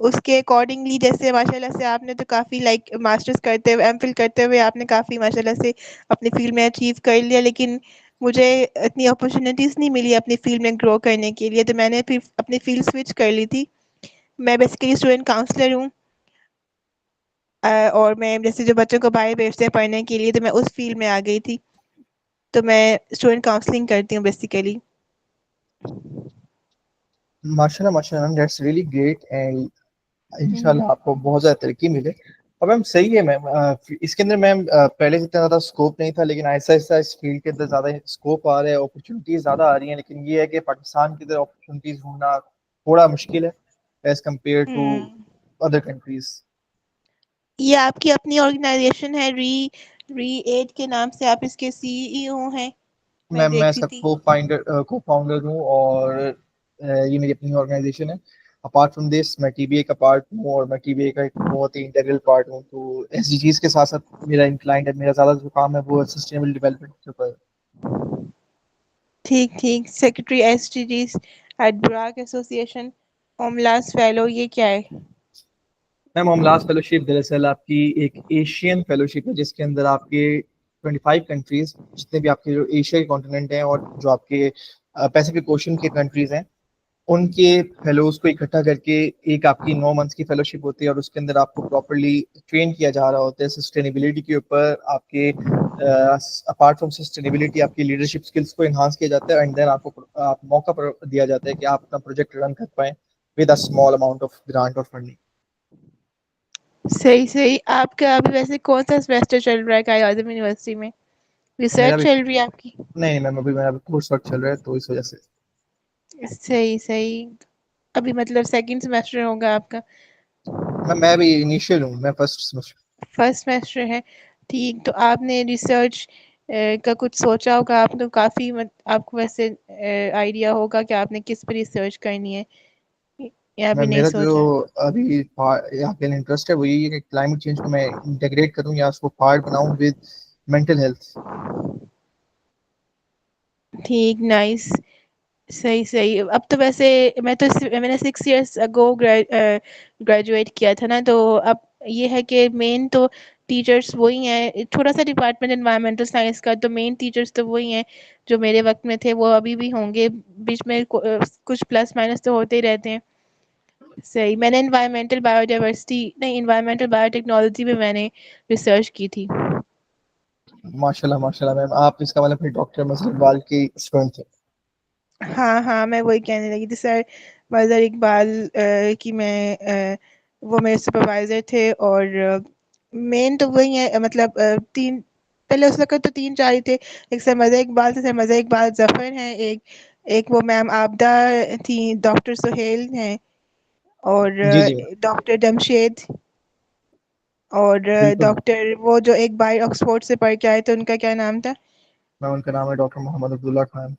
उसके अकॉर्डिंगली जैसे माशाल्लाह से आपने तो काफ़ी लाइक मास्टर्स करते हुए, एमफिल करते हुए आपने काफ़ी माशाल्लाह से अपनी फील्ड में अचीव कर लिया। लेकिन मुझे इतनी अपॉर्चुनिटीज़ नहीं मिली अपनी फील्ड में ग्रो करने के लिए, तो मैंने फिर अपनी फील्ड स्विच कर ली थी। मैं बेसिकली स्टूडेंट काउंसलर हूँ। और मैं जैसे जो बच्चों को बाहर भेजते हैं पढ़ने के लिए, तो मैं उस फील्ड में आ गई थी। तो मैं स्टूडेंट काउंसलिंग करती हूँ बेसिकली। माशाल्लाह माशाल्लाह ma'am, that's really great. And hmm, hmm. इंशाल्लाह आपको बहुत ज्यादा तरक्की मिले। और मैम सही है मैम, इसके अंदर मैम पहले जितना ज्यादा स्कोप नहीं था, लेकिन ऐसा ऐसा इस फील्ड के अंदर ज्यादा स्कोप आ रहा है, अपॉर्चुनिटीज ज्यादा आ रही हैं। लेकिन ये है कि पाकिस्तान के अंदर अपॉर्चुनिटीज ढूंढना थोड़ा मुश्किल है as compare to um. Other countries. ये आपकी अपनी ऑर्गेनाइज़ेशन है, री8 के नाम से आप इसके सीईओ हैं, मैं मैम मैं देख रही इसका थी। को फाउंडर हूँ, और ये मेरी अपनी ऑर्गेनाइजेशन है। अपार्ट फ्रॉम दिस मैं टीबीए का पार्ट हूँ, और मैं टीबीए का एक बहुत ही इंटीग्रल पार्ट हूँ। तो एसडीजीज के साथ साथ मेरा इंक्लाइंड है, मेरा ज़्यादा जो काम है वो सस्टेनेबल डेवलपमेंट के ऊपर है। ठीक, ठीक। सेक्रेटरी एसडीजीज़ एट बुराक एसोसिएशन, ओमलास फेलो, ये क्या है? मैम, अमलास फेलोशिप दरअसल आपकी एक एशियन फेलोशिप है, जिसके अंदर आपके 25 कंट्रीज, जितने भी आपके जो एशिया के कॉन्टिनेंट हैं और जो आपके पैसिफिक ओशन के कंट्रीज हैं, उनके फेलोज को इकट्ठा करके एक आपकी 9 मंथ्स की फेलोशिप होती है, और उसके अंदर आपको प्रॉपरली ट्रेन किया जा रहा होता है सस्टेनेबिलिटी के ऊपर। आपके अपार्ट फ्रॉम सस्टेनेबिलिटी आपकी लीडरशिप स्किल्स को इन्हांस किया जाता है, एंड देन आपको आप मौका दिया जाता है कि आप अपना प्रोजेक्ट रन कर पाएं with a small amount of grant और फंडिंग। सही सही। आपका अभी वैसे कौन सा सेमेस्टर चल रहा है कायद आज़म यूनिवर्सिटी में? मेरा रिसर्च भी चल रही है आपकी? नहीं मैम, अभी मेरा कोर्स वर्क चल रहा है तो इस वजह से। सही सही। अभी मतलब सेकंड सेमेस्टर होगा आपका? मैं अभी इनिशियल हूँ, मैं फर्स्ट सेमेस्टर। फर्स्ट सेमेस्टर है। ठीक, तो आपने रिसर्च का कुछ सोचा होगा, आप तो काफ़ी आपको वैसे आइडिया होगा कि आपने किस पर रिसर्च करनी है, या मैं अभी नहीं मेरा जो सोचा? अभी आगे इंटरेस्ट है वो यही है कि क्लाइमेट चेंज को मैं इंटीग्रेट करूँ या उसको पार्ट बनाऊं विद मेंटल हेल्थ। ठीक, नाइस। सही सही। अब तो वैसे मैंने 6 इयर्स अगो ग्रेजुएट किया था ना, तो अब ये है कि मेन तो टीचर्स वही हैं। थोड़ा सा डिपार्टमेंट एनवायरमेंटल साइंस का, तो मेन टीचर्स तो वही हैं जो मेरे वक्त में थे, वो अभी भी होंगे। बीच में कुछ प्लस माइनस तो होते ही रहते हैं। सही। मैंने एनवायरमेंटल बायोडाइवर्सिटी नहीं, एनवायरमेंटल बायोटेक्नोलॉजी में मैंने रिसर्च की थी। माशाल्लाह माशाल्लाह मैम, आप इसका मतलब फिर डॉक्टर मजहर इकबाल की स्टूडेंट थे। हाँ हाँ, मैं वही कहने लगी थी सर। मज़हर इकबाल की मैं वो मेरे सुपरवाइज़र थे, और मेन तो वही है, मतलब तीन, पहले उस वक्त तो तीन चार ही थे। एक सर मज़हर इकबाल थे, सर मज़हर इकबाल ज़फ़र हैं, एक एक वो मैम आबदा थी, डॉक्टर सुहेल हैं, और जी जी मैम, डॉक्टर जमशेद, और बिल्कुल मैम। डॉक्टर वो जो एक बार ऑक्सफोर्ड से पढ़ के आए थे, उनका क्या नाम था? मैम उनका नाम है डॉक्टर मोहम्मद अब्दुल्ला खान।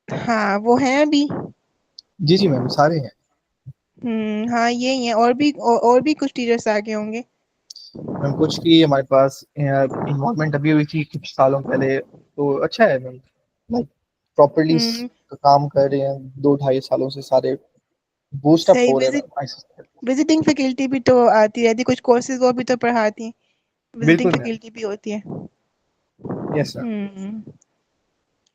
हाँ, वो हैं अभी। जी जी मैम, सारे हैं। हाँ, यही है। और भी कुछ टीचर्स आगे होंगे। मैम कुछ की हमारे पास इन्वॉल्वमेंट अभी हुई थी कुछ सालों पहले, तो अच्छा है मैम, लाइक प्रॉपरली हुँ, काम कर रहे हैं 2 ढाई सालों से सारे बूस्ट अप सही। हो रहे हैं मैम। विज़िटिंग फैकल्टी भी तो आती रहती है, कुछ कोर्सेज़ वो भी तो पढ़ाती हैं, विज़िटिंग बिल्कुल मैम। फैकल्टी भी होती है। Yes ma'am. हुँ।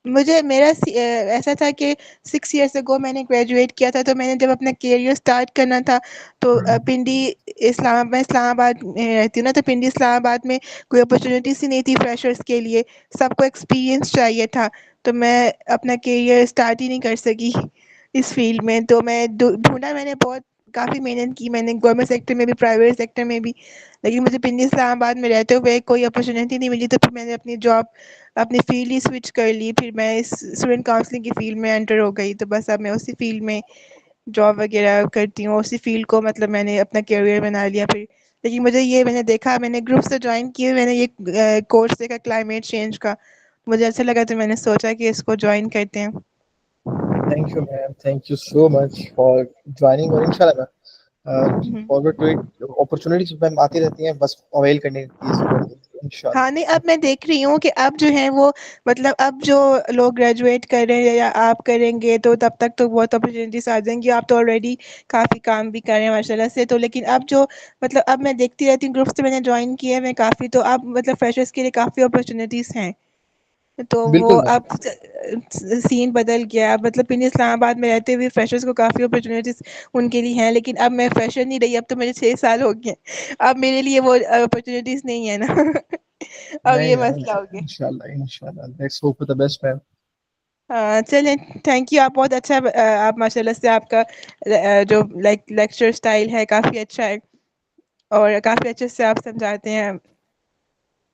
मुझे ऐसा था कि 6 इयर्स अगो मैंने ग्रेजुएट किया था, तो मैंने जब अपना करियर स्टार्ट करना था, तो पिंडी मैं इस्लामाबाद में रहती हूँ ना, तो पिंडी इस्लामाबाद में कोई अपॉर्च्युनिटीज़ ही नहीं थी फ्रेशर्स के लिए, सबको एक्सपीरियंस चाहिए था। तो मैं अपना करियर स्टार्ट ही नहीं कर सकी इस फ़ील्ड में, तो मैं ढूँढा मैंने बहुत, काफ़ी मेहनत की मैंने गवर्नमेंट सेक्टर में भी, प्राइवेट सेक्टर में भी, लेकिन मुझे पिंडी इस्लामाबाद में रहते हुए कोई अपॉर्च्युनिटी नहीं मिली, तो फिर मैंने अपनी जॉब, अपनी फ़ील्ड ही स्विच कर ली। फिर मैं इस स्टूडेंट काउंसलिंग की फ़ील्ड में एंटर हो गई, तो बस अब मैं उसी फ़ील्ड में जॉब वगैरह करती हूँ, उसी फ़ील्ड को मतलब मैंने अपना करियर बना लिया फिर। लेकिन मुझे ये मैंने देखा, मैंने ग्रुप्स तो जॉइन किए, मैंने ये कोर्स देखा क्लाइमेट चेंज का, मुझे अच्छा लगा, तो मैंने सोचा कि इसको जॉइन करते हैं। Thank you ma'am, thank you so much for joining, और इंशाल्लाह ma'am looking um. Forward to it. Opportunities ma'am आती रहती हैं, बस अवेल करने की ज़रूरत है इंशाल्लाह। हाँ, नहीं, अब मैं देख रही हूँ कि अब जो है वो, मतलब अब जो लोग ग्रेजुएट कर रहे हैं या आप करेंगे, तो तब तक तो बहुत अपॉर्च्युनिटीज़ आ जाएँगी। आप तो ऑलरेडी काफ़ी काम भी कर रहे हैं माशाल्लाह से, तो लेकिन अब जो, मतलब अब मैं देखती रहती हूँ, ग्रुप्स तो मैंने जॉइन किए हैं मैं काफ़ी, तो अब मतलब फ्रेशर्स के लिए काफ़ी अपॉर्च्युनिटीज़ हैं। तो वो बिल्कुल मैम। अब सीन बदल गया, अब मतलब पिंडी इस्लामाबाद में रहते हुए फ्रेशर्स को काफ़ी अपॉर्च्युनिटीज़ उनके लिए हैं, लेकिन अब मैं फ्रेशर नहीं रही, अब तो मेरे 6 साल हो गए हैं। अब मेरे लिए वो अपॉर्च्युनिटीज़ नहीं है ना। अब नहीं ये मैम, मसला हो गया। इंशाल्लाह इंशाल्लाह, let's hope for the best ma'am. हाँ, चलें, थैंक यू। आप बहुत अच्छा, आप माशाल्लाह से आपका जो लेक्चर स्टाइल है काफ़ी अच्छा है, और काफ़ी अच्छे से आप समझाते हैं।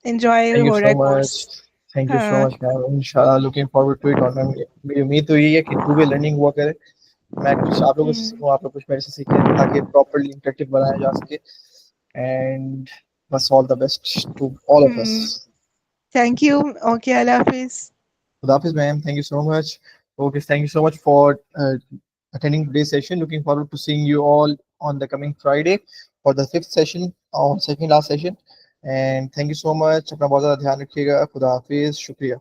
एन्जॉय थैंक यू हो रहा सो है कोर्स। मच, थैंक यू सो हाँ। मच मैम, इंशाल्लाह लुकिंग फॉरवर्ड टू इट। और मैम मेरी उम्मीद तो यही है कि टू वे लर्निंग हुआ करे, मैं कुछ आप लोगों से हुँ, सीखूं, आप लोग कुछ मेरे से सीखें, ताकि प्रॉपरली इंटरेक्टिव बनाया जा सके। एंड बस all the best to all of us. Hmm. Thank you. Okay, अल्लाह हाफ़िज़। Khudafis, ma'am. Thank you so much. Okay, thank you so much for attending today's session. Looking forward to seeing you all on the coming Friday for the fifth session or second last session. And thank you so much. अपना बहुत ज़्यादा ध्यान रखिएगा. खुदा हाफिज, शुक्रिया.